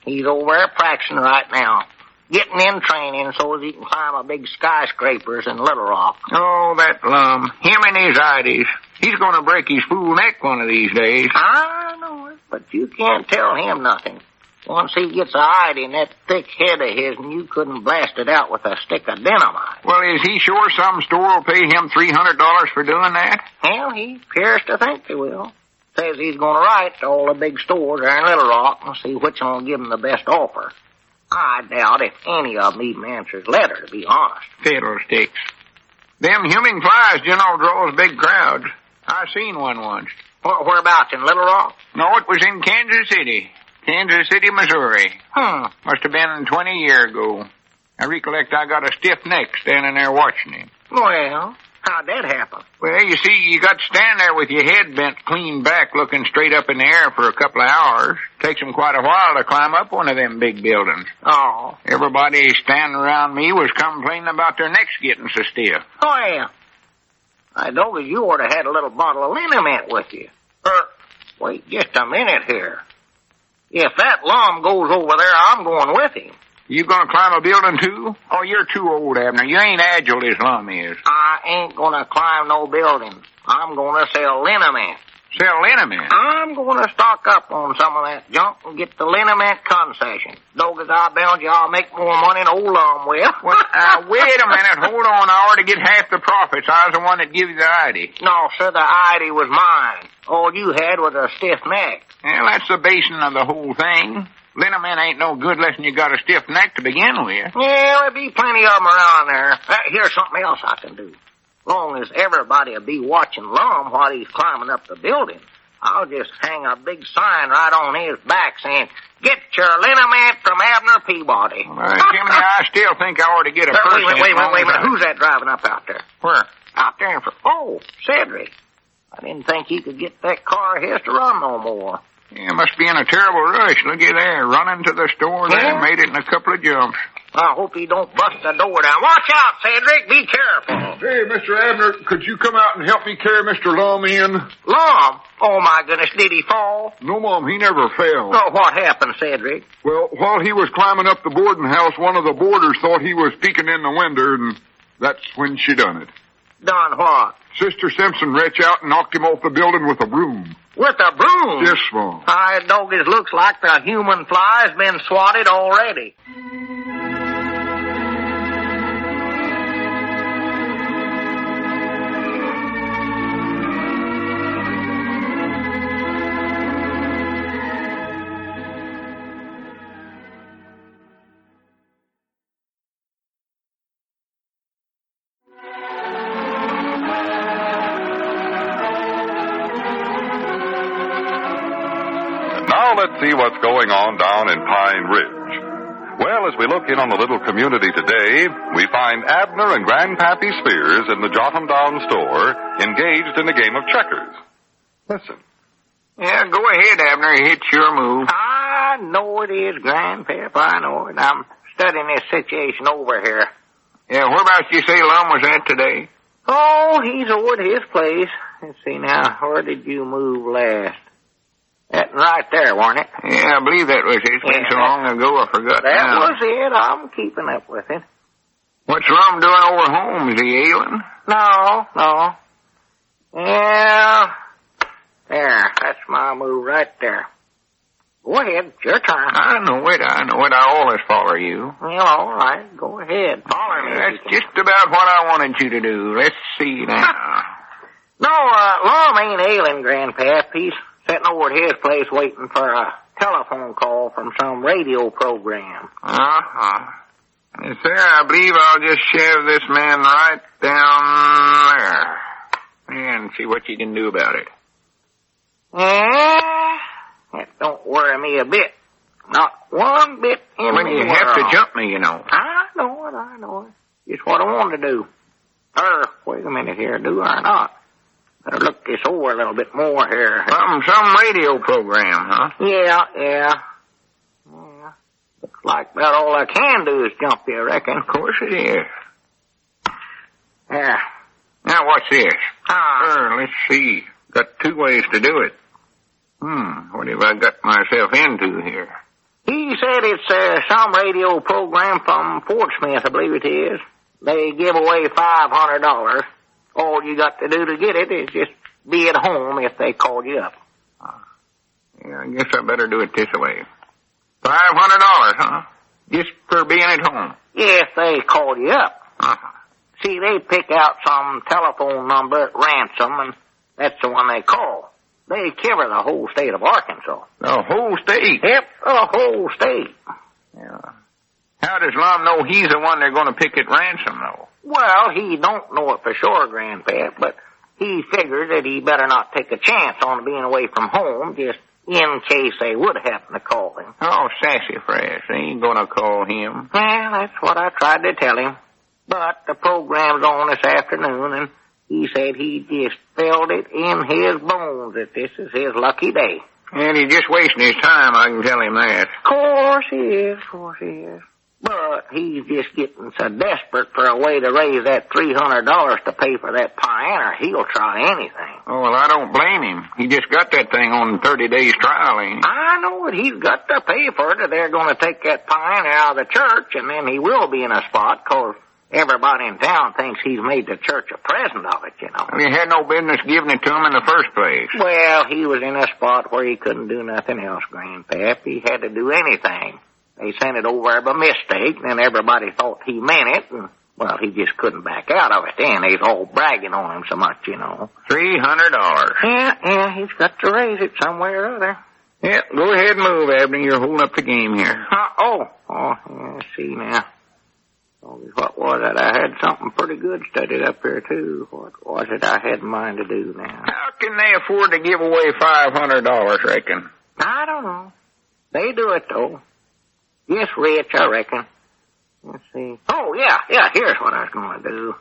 He's over there practicing right now. Getting in training so as he can climb a big skyscrapers in Little Rock. Oh, that Lum. Him and his ideas. He's going to break his fool neck one of these days. I know it, but you can't tell him nothing. Once he gets a hide in that thick head of his, and you couldn't blast it out with a stick of dynamite. Well, is he sure some store will pay him $300 for doing that? Well, he appears to think they will. Says he's going to write to all the big stores there in Little Rock and see which one will give him the best offer. I doubt if any of them even answer his letter, to be honest. Fiddlesticks. Them humming flies, draws big crowds. I seen one once. Whereabouts, in Little Rock? No, it was in Kansas City. Kansas City, Missouri. Must have been 20 years ago. I recollect I got a stiff neck standing there watching him. Well, how'd that happen? Well, you see, you got to stand there with your head bent clean back looking straight up in the air for a couple of hours. Takes them quite a while to climb up one of them big buildings. Oh. Everybody standing around me was complaining about their necks getting so stiff. Oh, yeah. I know you ought to had a little bottle of liniment with you. Wait just a minute here. If that Lum goes over there, I'm going with him. You gonna climb a building too? Oh, you're too old, Abner. You ain't agile as Lum is. I ain't gonna climb no building. I'm gonna sell liniment. Sell liniment? I'm gonna stock up on some of that junk and get the liniment concession. Though as I bound you, I'll make more money than old Lum will. Well, wait a minute. Hold on. I ought to get half the profits. I was the one that gave you the ID. No, sir, the ID was mine. All you had was a stiff neck. Well, that's the basin of the whole thing. Liniment ain't no good unless you got a stiff neck to begin with. Yeah, there'll be plenty of them around there. Here's something else I can do. Long as everybody'll be watching Lum while he's climbing up the building, I'll just hang a big sign right on his back saying, "Get your liniment from Abner Peabody." Jimmy, I still think I ought to get a person. Wait a minute. Who's that driving up out there? Where? Out there in front. Oh, Cedric. I didn't think he could get that car of his to run no more. Yeah, must be in a terrible rush. Looky there, running to the store there, made it in a couple of jumps. I hope he don't bust the door down. Watch out, Cedric. Be careful. Hey, Mr. Abner, could you come out and help me carry Mr. Lum in? Lum? Oh, my goodness, did he fall? No, Mom, he never fell. Oh, what happened, Cedric? Well, while he was climbing up the boarding house, one of the boarders thought he was peeking in the window, and that's when she done it. Done what? Sister Simpson reached out and knocked him off the building with a broom. With a broom? Yes, Mom. It looks like the human fly's been swatted already. Now let's see what's going on down in Pine Ridge. Well, as we look in on the little community today, we find Abner and Grandpappy Spears in the Jotham Down store engaged in a game of checkers. Listen. Yeah, go ahead, Abner. It's your move. I know it is, Grandpap. I know it. I'm studying this situation over here. Yeah, whereabouts you say Lum was at today? Oh, he's over at his place. Let's see now. Where did you move last? That right there, wasn't it? Yeah, I believe that was it. It's been so long ago I forgot. That was it. I'm keeping up with it. What's Lum doing over home? Is he ailing? No. Yeah. There, that's my move right there. Go ahead. It's your turn. I know it. I always follow you. Well, all right. Go ahead. Follow me. That's just about what I wanted you to do. Let's see now. No, Lum ain't ailing, Grandpap. He's sitting over at his place waiting for a telephone call from some radio program. Yes, sir, I believe I'll just shove this man right down there and see what you can do about it. Yeah, that don't worry me a bit. Not one bit in when you world. Have to jump me, you know. I know it. Just what I wanted to do. Wait a minute here, do or not? Better look this over a little bit more here. Some radio program, huh? Yeah. Looks like about all I can do is jump you, I reckon. Of course it is. There. Now, what's this? Let's see. Got two ways to do it. What have I got myself into here? He said it's some radio program from Fort Smith, I believe it is. They give away $500. All you got to do to get it is just be at home if they call you up. Yeah, I guess I better do it this way. $500, huh? Just for being at home? If they call you up. See, they pick out some telephone number at ransom, and that's the one they call. They cover the whole state of Arkansas. The whole state? Yep, the whole state. Yeah. How does Lum know he's the one they're going to pick at ransom, though? Well, he don't know it for sure, Grandpap, but he figures that he better not take a chance on being away from home, just in case they would happen to call him. Oh, sassafras. They ain't going to call him. Well, that's what I tried to tell him. But the program's on this afternoon, and he said he just felt it in his bones that this is his lucky day. And he's just wasting his time, I can tell him that. Of course he is. But he's just getting so desperate for a way to raise that $300 to pay for that pioneer, he'll try anything. Oh, well, I don't blame him. He just got that thing on 30 days trial, ain't he? I know it. He's got to pay for it, or they're going to take that pioneer out of the church, and then he will be in a spot, because everybody in town thinks he's made the church a present of it, you know. Well, he had no business giving it to him in the first place. Well, he was in a spot where he couldn't do nothing else, Grandpap. He had to do anything. They sent it over by mistake, and everybody thought he meant it, and, well, he just couldn't back out of it then. They was all bragging on him so much, you know. $300. Yeah, he's got to raise it somewhere or other. Yeah, go ahead and move, Abner. You're holding up the game here. Yeah, let's see now. What was it? I had something pretty good studied up here, too. What was it I had in mind to do now? How can they afford to give away $500, reckon? I don't know. They do it, though. Yes, rich, I reckon. Let's see. Oh, yeah, here's what I was going to do.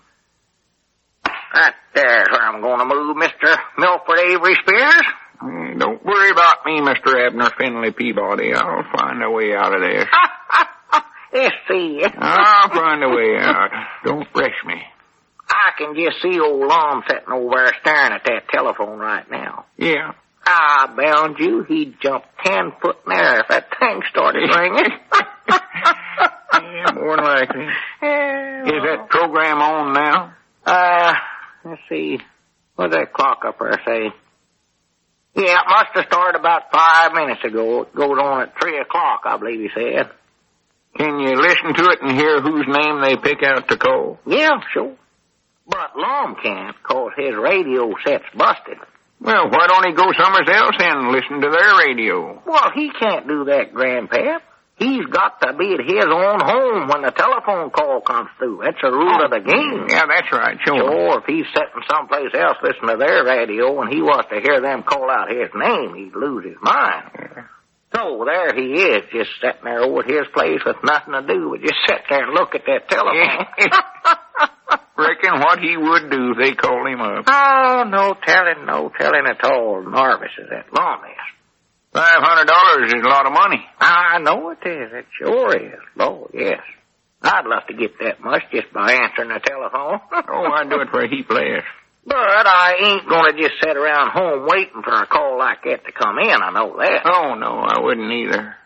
Right there's where I'm going to move, Mr. Milford Avery Spears. Don't worry about me, Mr. Abner Finley Peabody. I'll find a way out of this. Let's see. I'll find a way out. Don't rush me. I can just see old Lum sitting over there staring at that telephone right now. Yeah. I bound you, he'd jump 10 foot in there if that thing started ringing. Yeah, more than likely. Is that program on now? Let's see. What's that clock up there say? Yeah, it must have started about 5 minutes ago. It goes on at 3 o'clock, I believe he said. Can you listen to it and hear whose name they pick out to call? Yeah, sure. But Lum can't, 'cause his radio set's busted. Well, why don't he go somewhere else and listen to their radio? Well, he can't do that, Grandpap. He's got to be at his own home when the telephone call comes through. That's the rule of the game. Yeah, that's right, sure. Sure, if he's sitting someplace else listening to their radio and he was to hear them call out his name, he'd lose his mind. Yeah. So there he is, just sitting there over at his place with nothing to do but just sit there and look at that telephone. Reckon what he would do if they called him up. Oh, no telling at all. Norris is that Lum is. $500 is a lot of money. I know it is. It sure is. Lord, yes. I'd love to get that much just by answering the telephone. Oh, I'd do it for a heap less. But I ain't going to just sit around home waiting for a call like that to come in. I know that. Oh, no, I wouldn't either.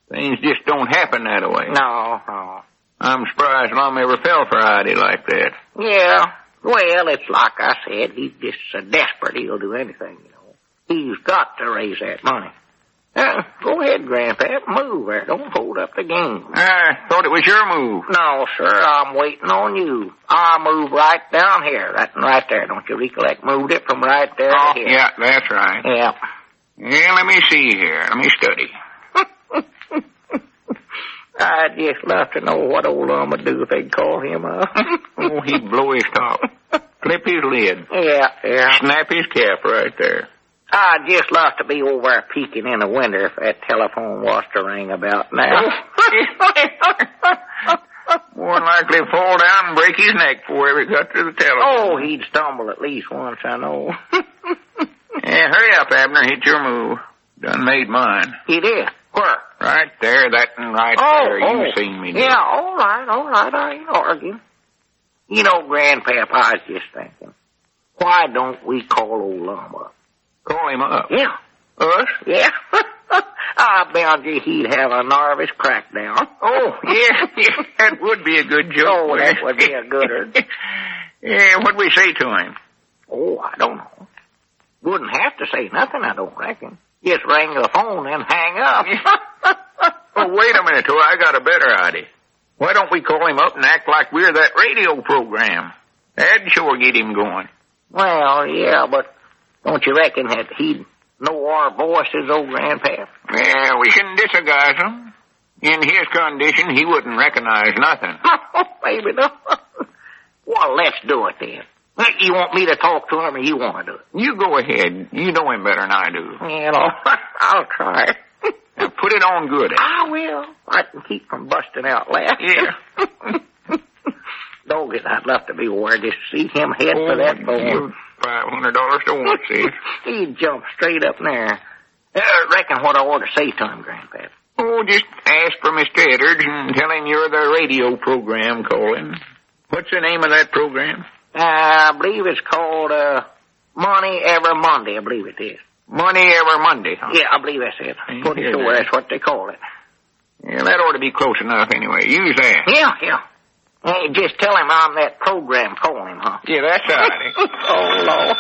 Things just don't happen that way. No. I'm surprised Lum ever fell for an idea like that. Yeah. Well, it's like I said. He's just so desperate he'll do anything, you know. He's got to raise that money. Go ahead, Grandpap. Move there. Don't hold up the game. I thought it was your move. No, sir. I'm waiting on you. I'll move right down here. That one right there. Don't you recollect? Moved it from right there to here. Yeah, that's right. Yeah. Yeah, let me see here. Let me study. I'd just love to know what old Lum would do if they'd call him up. Oh, he'd blow his top. Clip his lid. Yeah. Snap his cap right there. I'd just love to be over there peeking in the window if that telephone was to ring about now. More than likely fall down and break his neck before he ever got to the telephone. Oh, he'd stumble at least once, I know. Yeah, hurry up, Abner. Hit your move. Done made mine. He did. Where? Right there, that one right there. You've seen me do. Yeah, all right. I ain't arguing. You know, Grandpap, I was just thinking, why don't we call old Lum up? Call him up? Yeah. Us? Yeah. I bound you he'd have a nervous crackdown. Oh, yeah, that would be a good joke. Oh, that would be a gooder. Yeah, what'd we say to him? Oh, I don't know. Wouldn't have to say nothing, I don't reckon. Just ring the phone and hang up. Oh, wait a minute, I got a better idea. Why don't we call him up and act like we're that radio program? That'd sure get him going. Well, yeah, but don't you reckon that he'd know our voices, old Grandpap? Yeah, we can disguise him. In his condition, he wouldn't recognize nothing. Maybe not. Well, let's do it then. You want me to talk to him or you want to do it? You go ahead. You know him better than I do. Well, I'll try. Now put it on good. I will. I can keep from busting out laughing. Yeah. Doggone, I'd love to be where just see him head for that phone. $500 to once, see? He'd jump straight up there. Reckon what I ought to say to him, Grandpap. Oh, just ask for Mr. Edwards and tell him you're the radio program calling. What's the name of that program? I believe it's called, Money Every Monday, I believe it is. Money Every Monday, huh? Yeah, I believe that's it. Pretty sure that's what they call it. Yeah, that ought to be close enough anyway. Use that. Yeah. Hey, just tell him I'm that program calling, huh? Yeah, that's all right. Oh, no.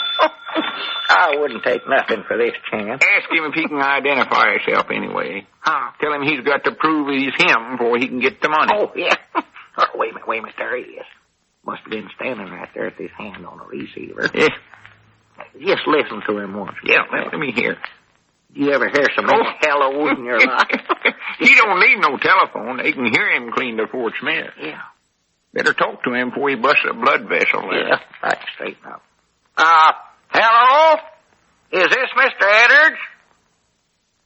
I wouldn't take nothing for this chance. Ask him if he can identify himself anyway. Huh? Tell him he's got to prove he's him before he can get the money. Oh, yeah. Oh, wait a minute. There he is. Must have been standing right there with his hand on the receiver. Yeah. Just listen to him once. Yeah, let me hear. You ever hear so many hellos in your life? He don't need no telephone. They can hear him clean to Fort Smith. Yeah. Better talk to him before he busts a blood vessel there. Yeah, right straight now. Hello? Is this Mr. Edwards?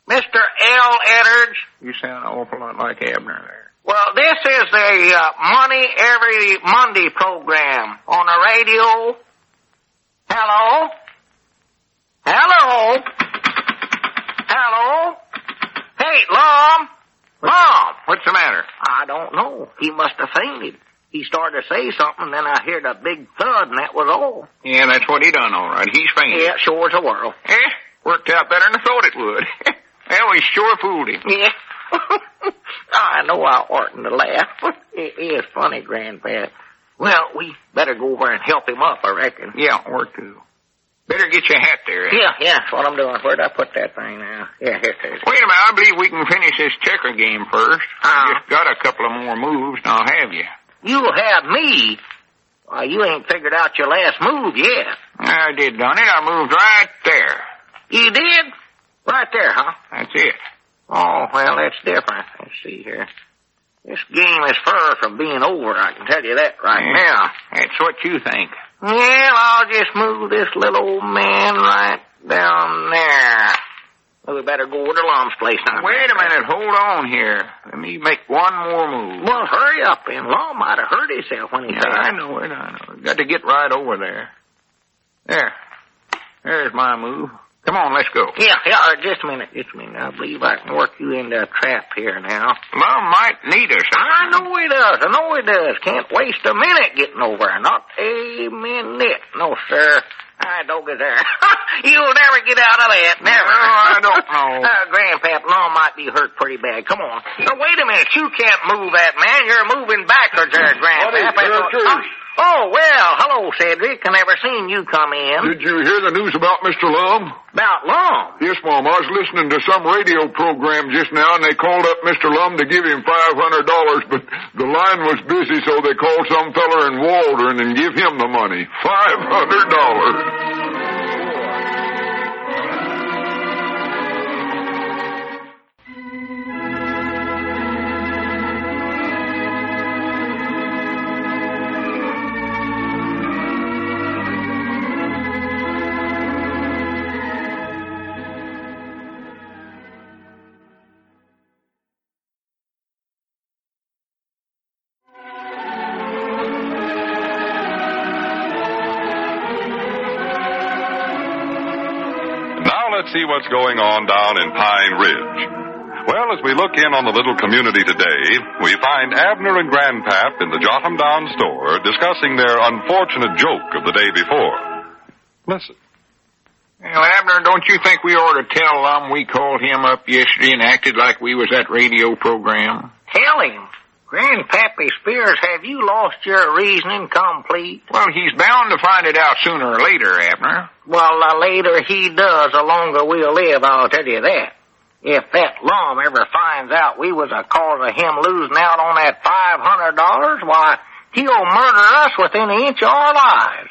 Mr. L. Edwards? You sound an awful lot like Abner there. Well, this is the Money Every Monday program on the radio. Hello? Hello? Hello? Hey, Lum! Lum! What's the matter? I don't know. He must have fainted. He started to say something, then I heard a big thud, and that was all. Yeah, that's what he done, all right. He's fainted. Yeah, sure as a whirl. Worked out better than I thought it would. Well, we sure fooled him. Yeah. I know I oughtn't to laugh. It is funny, Grandpap. Well, we better go over and help him up, I reckon. Yeah, or two. Better get your hat there. Yeah, that's what I'm doing. Where'd I put that thing now? Yeah, here it is. Wait a minute, I believe we can finish this checker game first. I just got a couple of more moves, and I'll have you. You'll have me? Why, you ain't figured out your last move yet. I did, done it. I moved right there. You did? Right there, huh? That's it. Oh, well, that's different. Let's see here. This game is far from being over, I can tell you that right now. That's what you think. Well, I'll just move this little old man right down there. Well, we better go over to Lum's place now. Wait a minute, hold on here. Let me make one more move. Well, hurry up, then. Lum might have hurt himself when he fell. I know it. Got to get right over there. There's my move. Come on, let's go. Yeah, just a minute. I believe I can work you into a trap here now. Lum might need us. I know he does. Can't waste a minute getting over. Not a minute. No, sir. I don't get there. You'll never get out of that. Never. No, I don't know. Grandpap, Lum might be hurt pretty bad. Come on. Now, wait a minute. You can't move that, man. You're moving backwards there, Grandpap. Oh, well, hello, Cedric. I never seen you come in. Did you hear the news about Mr. Lum? About Lum? Yes, Mom. I was listening to some radio program just now, and they called up Mr. Lum to give him $500, but the line was busy, so they called some feller in Waldron and give him the money. $500. Let's see what's going on down in Pine Ridge. Well, as we look in on the little community today, we find Abner and Grandpap in the Jotham Down store discussing their unfortunate joke of the day before. Listen. Well, Abner, don't you think we ought to tell Lum we called him up yesterday and acted like we was that radio program? Tell him. Grandpappy Spears, have you lost your reasoning complete? Well, he's bound to find it out sooner or later, Abner. Well, the later he does, the longer we'll live, I'll tell you that. If that Lum ever finds out we was a cause of him losing out on that $500, why, he'll murder us within an inch of our lives.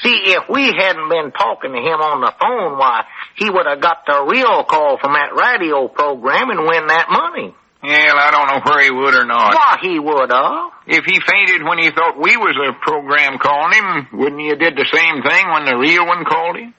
See, if we hadn't been talking to him on the phone, why, he would have got the real call from that radio program and win that money. Well, I don't know where he would or not. Why, he would have. If he fainted when he thought we was a program calling him, wouldn't he have did the same thing when the real one called him?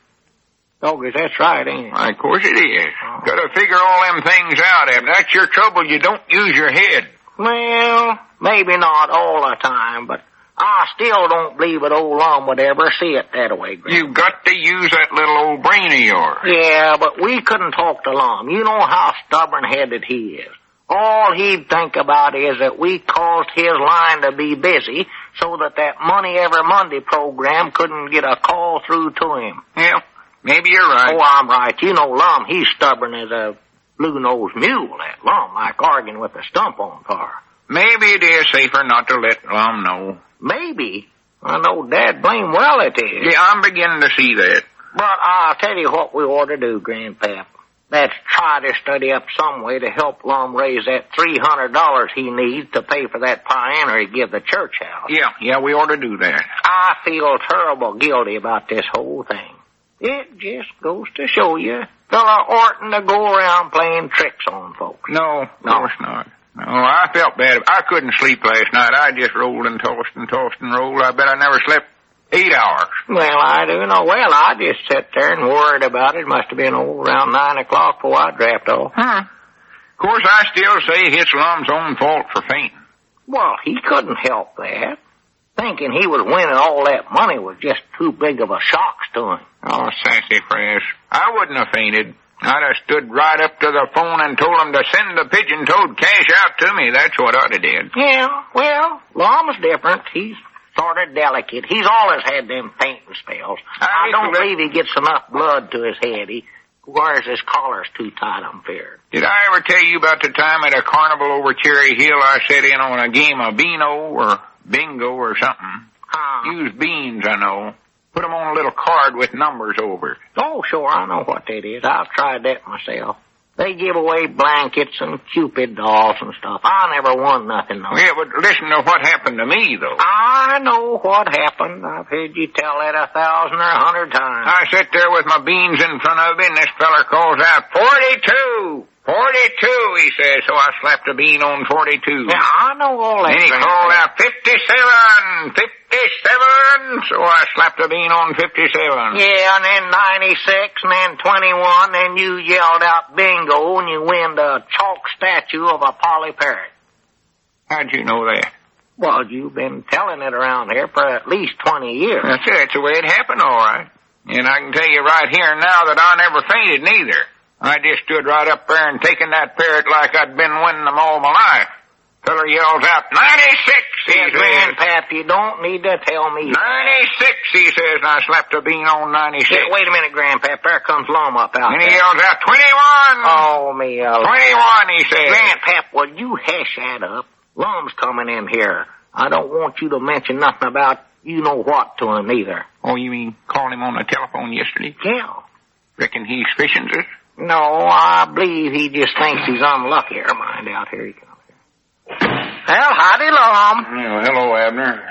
Doggies, that's right, ain't it? Why, of course it is. Gotta figure all them things out, Abner. That's your trouble. You don't use your head. Well, maybe not all the time, but I still don't believe that old Lum would ever see it that way, Grandpa. You've got to use that little old brain of yours. Yeah, but we couldn't talk to Lum. You know how stubborn-headed he is. All he'd think about is that we caused his line to be busy so that Money Every Monday program couldn't get a call through to him. Yeah, maybe you're right. Oh, I'm right. You know Lum, he's stubborn as a blue-nosed mule, that Lum, like arguing with a stump on car. Maybe it is safer not to let Lum know. Maybe. I know Dad blame well it is. Yeah, I'm beginning to see that. But I'll tell you what we ought to do, Grandpap. That's try to study up some way to help Lum raise that $300 he needs to pay for that pioneer he give the church house. Yeah, we ought to do that. I feel terrible guilty about this whole thing. It just goes to show you, fella oughtn't to go around playing tricks on folks. No, of course not. No, I felt bad. I couldn't sleep last night. I just rolled and tossed and rolled. I bet I never slept 8 hours. Well, I do know. Well, I just sat there and worried about it. Must have been around 9 o'clock before I drafted off. Of course, I still say it's Lum's own fault for fainting. Well, he couldn't help that. Thinking he was winning all that money was just too big of a shock to him. Oh, sassafras. I wouldn't have fainted. I'd have stood right up to the phone and told him to send the pigeon-toed cash out to me. That's what I'd have did. Yeah, well, Lum's different. He's sort of delicate. He's always had them fainting spells. I don't believe he gets enough blood to his head. He wears his collars too tight, I'm feared. Did I ever tell you about the time at a carnival over Cherry Hill I sat in on a game of Beano or Bingo or something? Used beans, I know. Put them on a little card with numbers over it. Oh, sure, I know what that is. I've tried that myself. They give away blankets and Cupid dolls and stuff. I never won nothing, though. Yeah, but listen to what happened to me, though. I know what happened. I've heard you tell that 1,000 or 100 times. I sit there with my beans in front of me, and this feller calls out, 42! 42, he says, so I slapped a bean on 42. Yeah, I know all that. Then he called out, 57, 57, so I slapped a bean on 57. Yeah, and then 96, and then 21, then you yelled out bingo, and you win the chalk statue of a Polly Parrot. How'd you know that? Well, you've been telling it around here for at least 20 years. That's it. That's the way it happened, all right. And I can tell you right here and now that I never fainted neither. I just stood right up there and taken that parrot like I'd been winning them all my life. Feller yells out, 96, he says. Grandpap, you don't need to tell me. 96, he says, and I slapped a bean on 96. Yeah, wait a minute, Grandpap, there comes Lum up out and there. He yells out, 21. Oh, me. 21, he says. Grandpap, will you hash that up? Lum's coming in here. I don't want you to mention nothing about you-know-what to him either. Oh, you mean call him on the telephone yesterday? Yeah. Reckon he's fishing us? No, I believe he just thinks he's unlucky. Mind out here he comes. Well, howdy, Lum. Well, hello, Abner.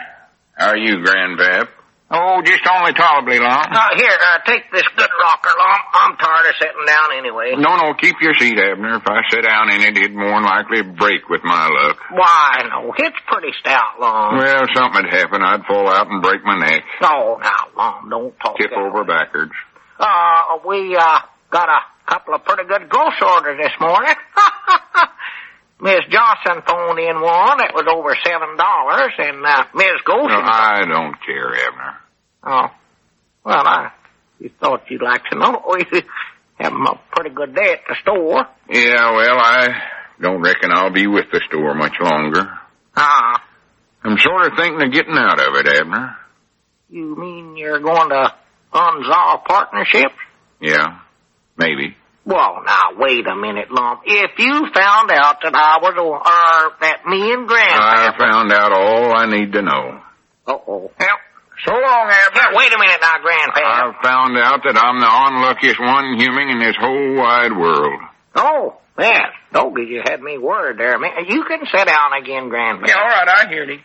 How are you, Grandpap? Oh, just only tolerably, Lum. Here, take this good rocker, Lum. I'm tired of sitting down anyway. No, keep your seat, Abner. If I sit down in it, it'd more than likely break with my luck. Why, no, it's pretty stout, Lum. Well, something'd happen. I'd fall out and break my neck. No, now, Lum, don't talk Tip over backwards. We, got a couple of pretty good grocery orders this morning. Miss Johnson phoned in one that was over $7, and Miss Goshen... No, I don't care, Abner. Oh. Well, I just thought you'd like to know. We have a pretty good day at the store. Yeah, well, I don't reckon I'll be with the store much longer. I'm sort of thinking of getting out of it, Abner. You mean you're going to unsolve partnerships? Yeah, maybe. Well, now, wait a minute, Lum. If you found out that that me and Grandpap... I found out all I need to know. Uh-oh. Well, so long, Abner. Yeah, wait a minute now, Grandpap. I found out that I'm the unluckiest one human in this whole wide world. Oh, yeah. Doggy, you had me worried there, man. You can sit down again, Grandpap. Yeah, all right, I hear you.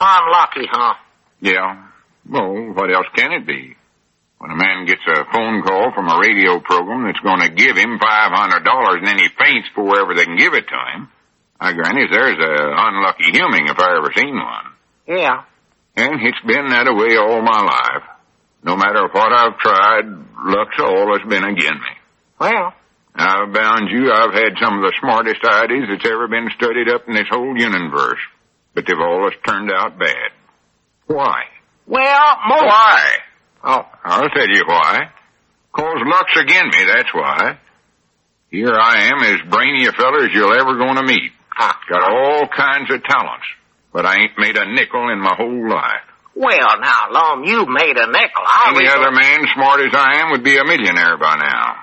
Unlucky, huh? Yeah. Well, what else can it be? When a man gets a phone call from a radio program that's going to give him $500 and then he faints before ever they can give it to him, I granny, there's a unlucky human if I ever seen one. Yeah. And it's been that way all my life. No matter what I've tried, luck's always been against me. Well, I've bound you, I've had some of the smartest ideas that's ever been studied up in this whole universe, but they've always turned out bad. Why? well, most... Why? Oh, I'll tell you why. 'Cause luck's against me, that's why. Here I am, as brainy a feller as you're ever going to meet. Got all kinds of talents, but I ain't made a nickel in my whole life. well, now, Lum, you've made a nickel. Any other man smart as I am would be a millionaire by now.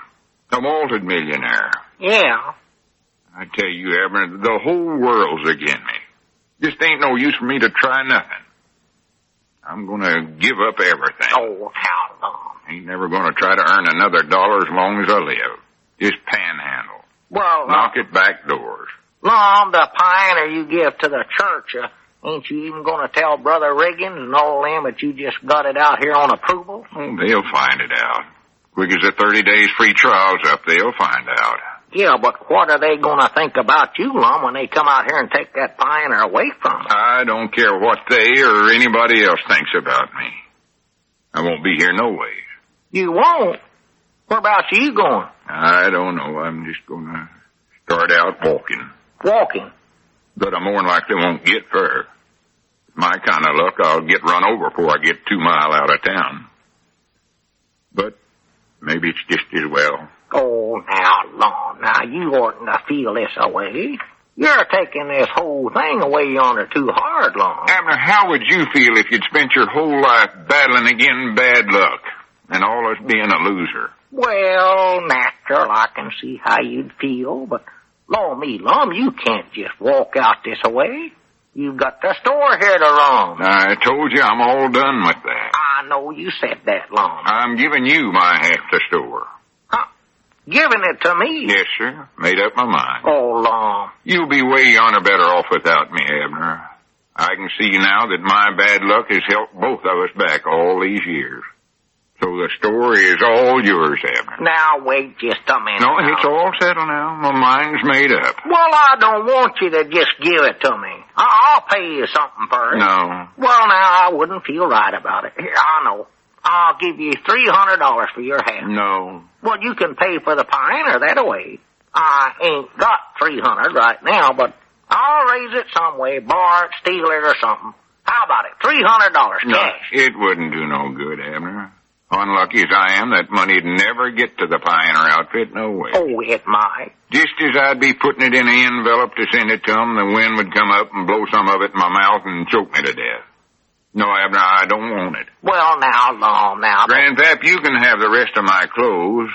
A multi-millionaire. Yeah. I tell you, Abner, the whole world's against me. Just ain't no use for me to try nothing. I'm gonna give up everything. Oh, how long? Ain't never gonna try to earn another dollar as long as I live. Just panhandle. Well, Knock at back doors. Lum, the pioneer you give to the church, ain't you even going to tell Brother Riggins and all them that you just got it out here on approval? Oh, they'll find it out. Quick as the 30 days free trial's up, they'll find out. Yeah, but what are they going to think about you, Lum, when they come out here and take that pioneer away from you? I don't care what they or anybody else thinks about me. I won't be here no ways. You won't? Where about you going? I don't know. I'm just gonna start out walking. Walking. But I more than likely won't get far. My kind of luck, I'll get run over before I get 2 miles out of town. But maybe it's just as well. Oh, now, Lum, now, you oughtn't to feel this away. You're taking this whole thing away yonder too hard, Lum. Abner, how would you feel if you'd spent your whole life battling against bad luck and always being a loser? Well, natural, I can see how you'd feel, but, me, Lum, you can't just walk out this way. You've got the store here to run. I told you I'm all done with that. I know you said that, Lum. I'm giving you my half the store. Huh? Giving it to me? Yes, sir. Made up my mind. Oh, Lum. You'll be way yonder better off without me, Abner. I can see now that my bad luck has helped both of us back all these years. So the store is all yours, Abner. Now, wait just a minute. No, now. it's all settled now. My mind's made up. Well, I don't want you to just give it to me. I'll pay you something for it. No. Well, now, I wouldn't feel right about it. Here, I know. I'll give you $300 for your half. No. Well, you can pay for the pioneer that way. I ain't got $300 right now, but I'll raise it some way, borrow it, steal it, or something. How about it? $300 No, cash. it wouldn't do no good, Abner. Unlucky as I am, that money'd never get to the pioneer outfit, no way. Oh, it might. Just as I'd be putting it in an envelope to send it to them, the wind would come up and blow some of it in my mouth and choke me to death. No, Abner, I don't want it. Well, now, Lum, now. Grandpap, you can have the rest of my clothes.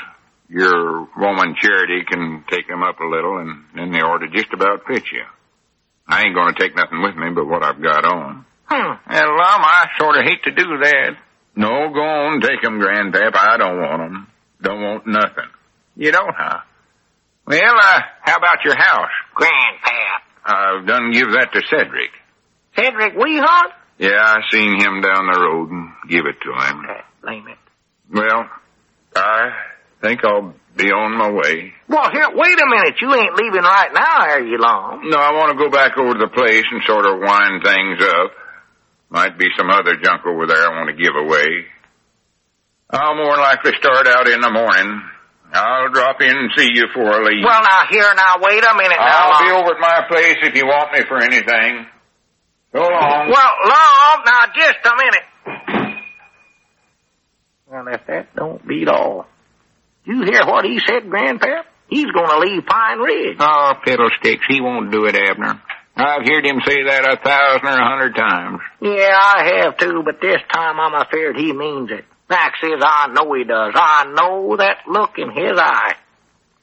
Your woman Charity can take them up a little, and then they ought to just about fit you. I ain't going to take nothing with me but what I've got on. And, Lum, I sort of hate to do that. No, go on, take 'em, Grandpap. I don't want 'em. Don't want nothing. You don't, huh? Well, how about your house? Grandpap. I've done give that to Cedric. Cedric Weehawk? Yeah, I seen him down the road and give it to him. Blame it. Well, I think I'll be on my way. Well, here, wait a minute. You ain't leaving right now, are you, Lum? No, I want to go back over to the place and sort of wind things up. Might be some other junk over there I want to give away. I'll more likely start out in the morning. I'll drop in and see you before I leave. Well, now, wait a minute now, I'll be Lum. over at my place if you want me for anything. So long. Well, Lum, now, just a minute. Well, if that don't beat all. You hear what he said, Grandpap? He's going to leave Pine Ridge. Oh, fiddlesticks, he won't do it, Abner. I've heard him say that 1,000 or 100 times. Yeah, I have too, but this time I'm afraid he means it. Max says, I know he does. I know that look in his eye.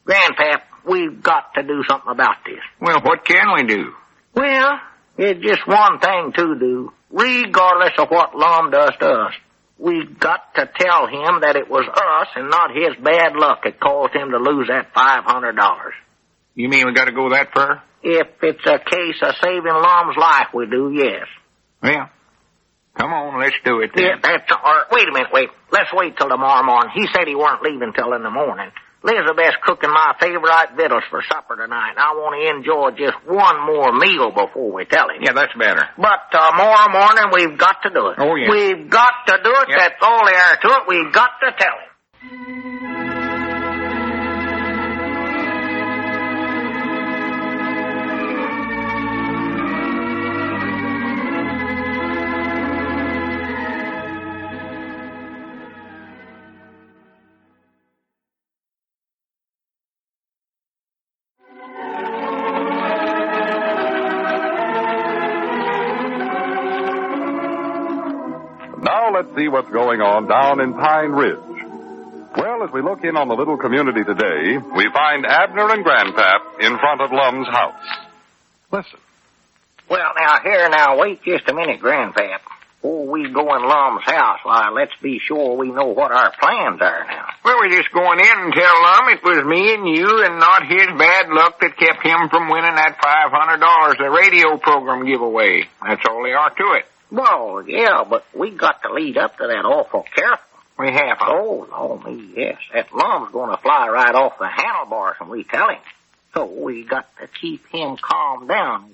Grandpap, we've got to do something about this. Well, what can we do? Well, it's just one thing to do, regardless of what Lum does to us. We've got to tell him that it was us and not his bad luck that caused him to lose that $500. You mean we got to go that far? If it's a case of saving Lum's life, we do, yes. Well, come on, let's do it then. Yeah, that's all right. Wait a minute, wait. Let's wait till tomorrow morning. He said he weren't leaving till in the morning. Elizabeth's cooking my favorite victuals for supper tonight. I want to enjoy just one more meal before we tell him. Yeah, that's better. But tomorrow morning, we've got to do it. Oh, yeah. We've got to do it. Yep. That's all there to it. We've got to tell him. Now let's see what's going on down in Pine Ridge. Well, as we look in on the little community today, we find Abner and Grandpap in front of Lum's house. Listen. Well, now, wait just a minute, Grandpap. Before we go in Lum's house, why, let's be sure we know what our plans are now. Well, we're just going in and tell Lum it was me and you and not his bad luck that kept him from winning that $500 the radio program giveaway. That's all there are to it. Well, yeah, but we got to lead up to that awful careful. We have to. Oh, me, yes. That Lum's going to fly right off the handlebars when we tell him. So we got to keep him calm down.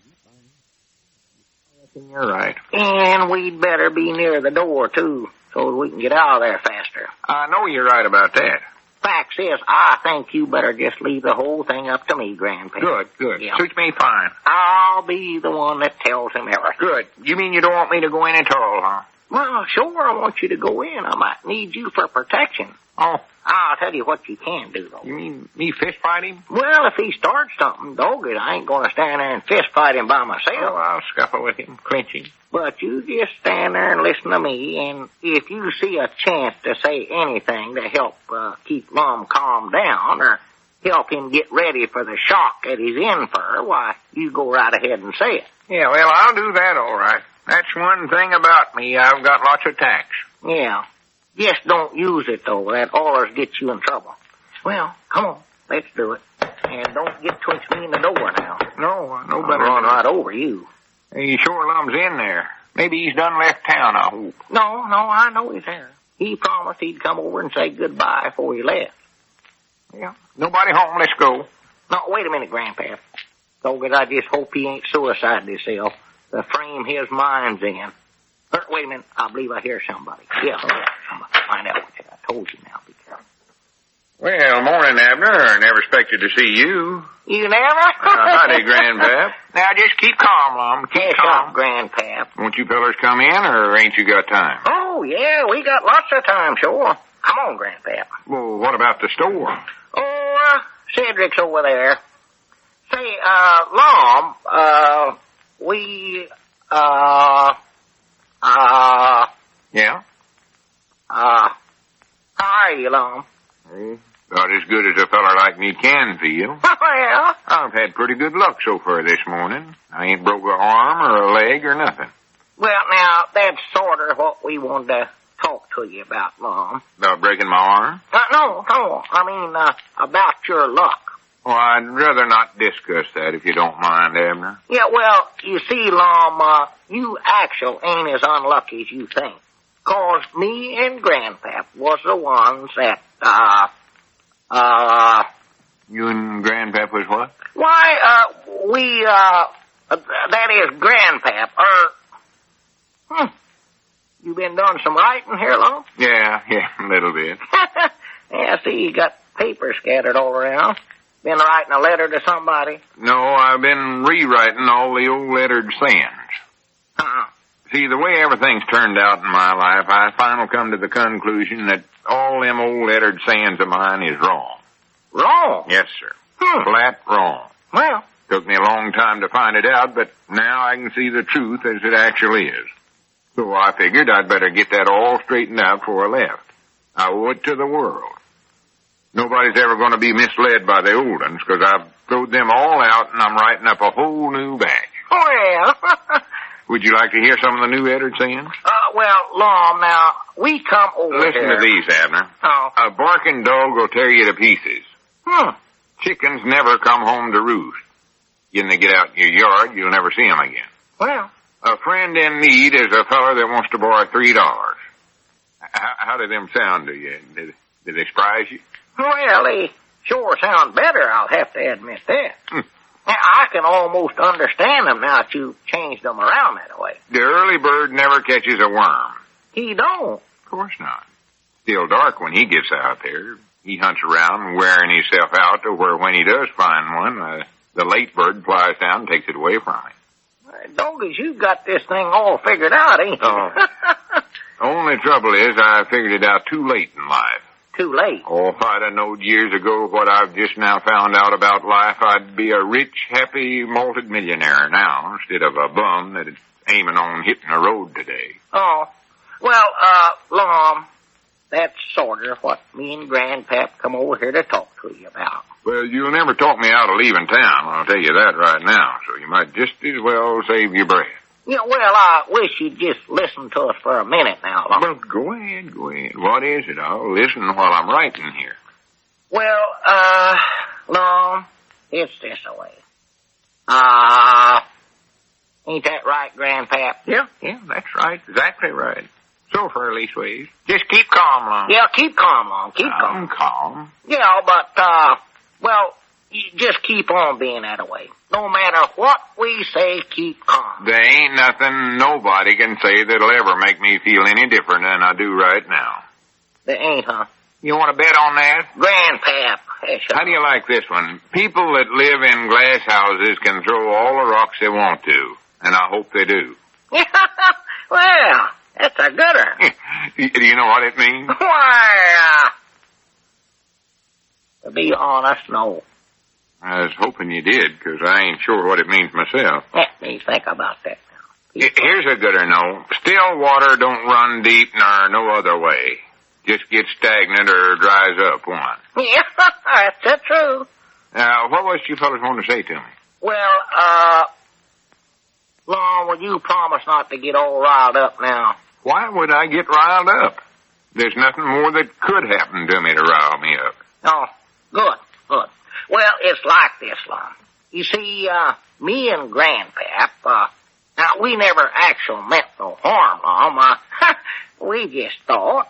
You're right. And we'd better be near the door, too, so we can get out of there faster. I know you're right about that. Fact is, I think you better just leave the whole thing up to me, Grandpa. Good. Yeah. Suits me fine. I'll be the one that tells him everything. Good. You mean you don't want me to go in at all, huh? Well, sure, I want you to go in. I might need you for protection. Oh. I'll tell you what you can do, though. You mean me fist fight him? Well, if he starts something, dog it, I ain't going to stand there and fist fight him by myself. Oh, I'll scuffle with him, clinch him. But you just stand there and listen to me, and if you see a chance to say anything to help keep Lum calm down or help him get ready for the shock that he's in for, why, you go right ahead and say it. Yeah, well, I'll do that all right. That's one thing about me. I've got lots of tacts. Yeah. Just don't use it, though. That always gets you in trouble. Well, come on. Let's do it. And don't get twitched me in the door now. No better. I'll run right over you. Are you sure Lum's in there? Maybe he's done left town, I hope. No, I know he's there. He promised he'd come over and say goodbye before he left. Yeah. Nobody home. Let's go. No, wait a minute, Grandpap. Dog, I just hope he ain't suicided himself. The frame his mind's in. Wait a minute. I believe I hear somebody. Yeah, somebody. Find out what I told you now. Be careful. Well, morning, Abner. Never expected to see you. You never? Howdy, Grandpap. Now, just keep calm, Lum. Keep calm. Grandpap. Won't you fellas come in, or ain't you got time? Oh, yeah, we got lots of time, sure. Come on, Grandpap. Well, what about the store? Oh, Cedric's over there. Say, Lum, Yeah? How are you, Lum? About as good as a feller like me can feel. Well, I've had pretty good luck so far this morning. I ain't broke an arm or a leg or nothing. well, now, that's sort of what we wanted to talk to you about, Lum. About breaking my arm? No, I mean, about your luck. Well, I'd rather not discuss that if you don't mind, Abner. Yeah, well, you see, Lum, you actually ain't as unlucky as you think. 'Cause me and Grandpap was the ones that, You and Grandpap was what? Why, that is Grandpap, you been doing some writing here, Lum? Yeah, a little bit. Yeah, see, you got paper scattered all around. Been writing a letter to somebody? No, I've been rewriting all the old lettered sayings. See, the way everything's turned out in my life, I finally come to the conclusion that all them old lettered sayings of mine is wrong. Wrong? Yes, sir. Flat wrong. Well, Took me a long time to find it out, but now I can see the truth as it actually is. So I figured I'd better get that all straightened out before I left. I owe it to the world. Nobody's ever going to be misled by the old ones, because I've thrown them all out and I'm writing up a whole new batch. Well, Would you like to hear some of the new edits in? Lum, now, we come over Listen here. to these, Abner. Oh. A barking dog will tear you to pieces. Chickens never come home to roost. When they get out in your yard, you'll never see them again. Well. A friend in need is a feller that wants to borrow $3. How do them sound to you? Did they surprise you? Well, they sure sound better, I'll have to admit that. Now, I can almost understand them now that you changed them around that way. The early bird never catches a worm. He don't. Of course not. Still dark when he gets out there. He hunts around wearing himself out to where when he does find one, the late bird flies down and takes it away from him. Doggies, you've got this thing all figured out, ain't you? Oh. Only trouble is I figured it out too late in life. Too late. Oh, if I'd have known years ago what I've just now found out about life, I'd be a rich, happy, malted millionaire now, instead of a bum that is aiming on hitting the road today. Oh. Well, Lum, that's sort of what me and Grandpap come over here to talk to you about. Well, you'll never talk me out of leaving town, I'll tell you that right now, so you might just as well save your breath. Yeah, well, I wish you'd just listen to us for a minute now, Lum. Well, go ahead. What is it? I'll listen while I'm writing here. Well, Lum, it's this way. Ain't that right, Grandpap? Yeah, that's right. Exactly right. So far, leastways. Just keep calm, Lum. Yeah, keep calm, Lum. Keep calm. I'm calm. Yeah, but, well, you just keep on being that way. No matter what we say, keep calm. There ain't nothing nobody can say that'll ever make me feel any different than I do right now. There ain't, huh? You want to bet on that? Grandpap. How do you like this one? People that live in glass houses can throw all the rocks they want to, and I hope they do. Well, that's a gooder. Do you know what it means? Why, to be honest, no. I was hoping you did, because I ain't sure what it means myself. Let me think about that now. Here's a gooder, no. Still water don't run deep nor no other way. Just gets stagnant or dries up one. Yeah, that's the truth. What was you fellas want to say to me? Well, Lum, will you promise not to get all riled up now? Why would I get riled up? There's nothing more that could happen to me to rile me up. Oh, good. Well, it's like this, Lum. You see, me and Grandpap, now, we never actually meant no harm, Lum. We just thought,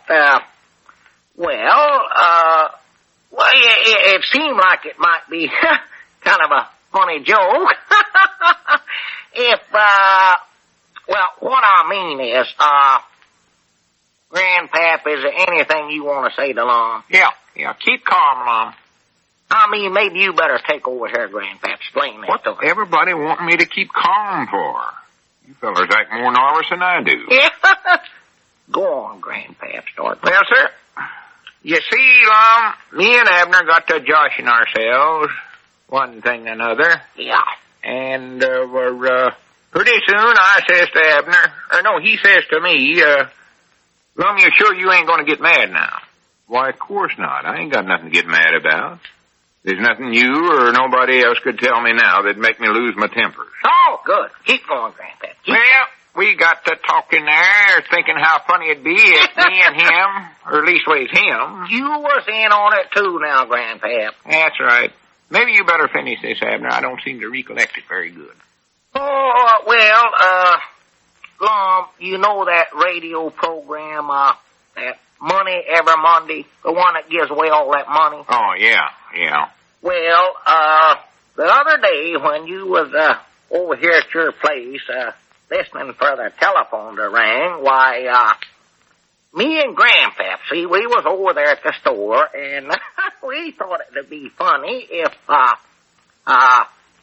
it seemed like it might be kind of a funny joke. What I mean is, Grandpap, is there anything you want to say to Lum? Yeah, keep calm, Lum. I mean, maybe you better take over here, Grandpap. Explain that to What her. everybody wanting me to keep calm for? You fellas act more nervous than I do. Yeah. Go on, Grandpap. Start. Well, sir, you see, Lum, me and Abner got to joshing ourselves, one thing and another. Yeah. And, pretty soon I says to Abner, he says to me, Lum, you sure you ain't gonna get mad now? Why, of course not. I ain't got nothing to get mad about. There's nothing you or nobody else could tell me now that'd make me lose my temper. Oh, good. Keep going, Grandpap. Well, we got to talking there, thinking how funny it'd be if me and him, or at leastways him. You was in on it too now, Grandpap. That's right. Maybe you better finish this, Abner. I don't seem to recollect it very good. Oh, well, Lum, you know that radio program, that Money Every Monday, the one that gives away all that money? Oh, yeah. Well, the other day when you was, over here at your place, listening for the telephone to ring, why, me and Grandpap, see, we was over there at the store, and we thought it'd be funny if,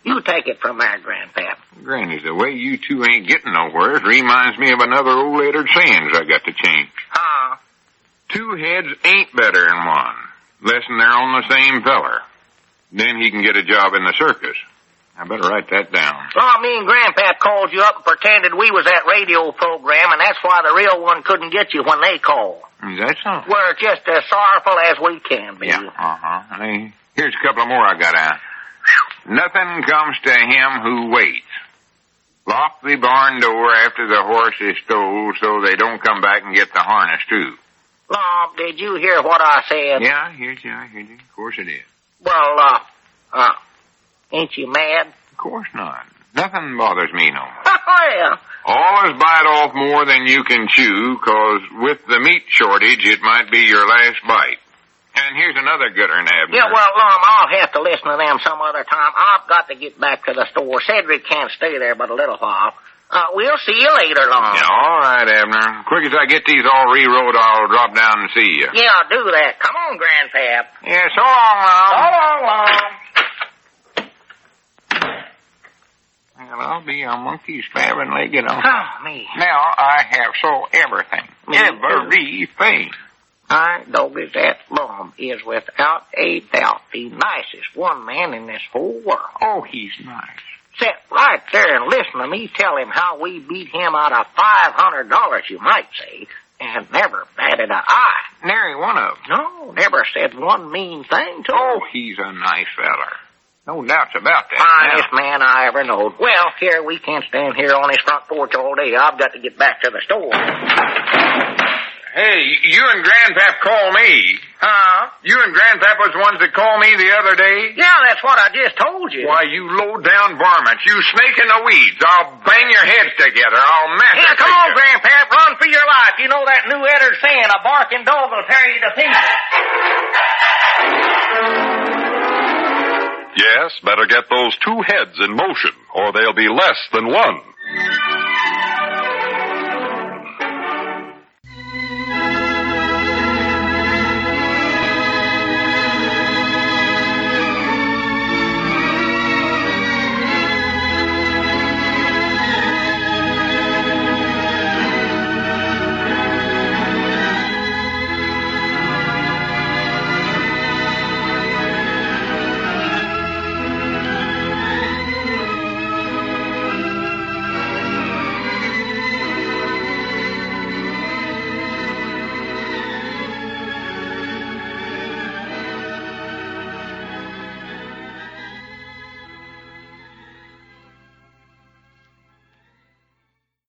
you take it from there, Grandpap. Granny, the way you two ain't getting nowhere reminds me of another old lettered sayings I got to change. Two heads ain't better than one, less'n they're on the same feller. Then he can get a job in the circus. I better write that down. Well, me and Grandpap called you up and pretended we was that radio program, and that's why the real one couldn't get you when they called. Is that so? We're just as sorrowful as we can be. Yeah, Hey, here's a couple more I got out. Nothing comes to him who waits. Lock the barn door after the horse is stole so they don't come back and get the harness, too. Lum, did you hear what I said? Yeah, I heard you. Of course it is. Well, ain't you mad? Of course not. Nothing bothers me no more. Well, Always bite off more than you can chew, 'cause with the meat shortage, it might be your last bite. And here's another good one, Abner. yeah, well, Lum, I'll have to listen to them some other time. I've got to get back to the store. Cedric can't stay there but a little while. We'll see you later, Lum. Yeah, all right, Abner. Quick as I get these all rewrote, I'll drop down and see you. Yeah, do that. Come on, Grandpap. Yeah, so long, Lum. So long, Lum. Well, I'll be a monkey seven-legged on. Oh, me. Now I have sold everything. Everything. I know that Lum is without a doubt the nicest one man in this whole world. Oh, he's nice. Sit right there and listen to me tell him how we beat him out of $500, you might say, and never batted an eye. Nary one of them. No, never said one mean thing to him. Oh, he's a nice feller. No doubts about that. Finest man I ever knowed. Well, here, we can't stand here on his front porch all day. I've got to get back to the store. Hey, you and Grandpap call me. Huh? You and Grandpap was the ones that called me the other day? Yeah, that's what I just told you. Why, you low-down varmints. You snake in the weeds. I'll bang your heads together. I'll massacre you. Here, come on, Grandpap. Run for your life. You know that New Edward saying, a barking dog will tear you to pieces. Yes, better get those two heads in motion, or they'll be less than one.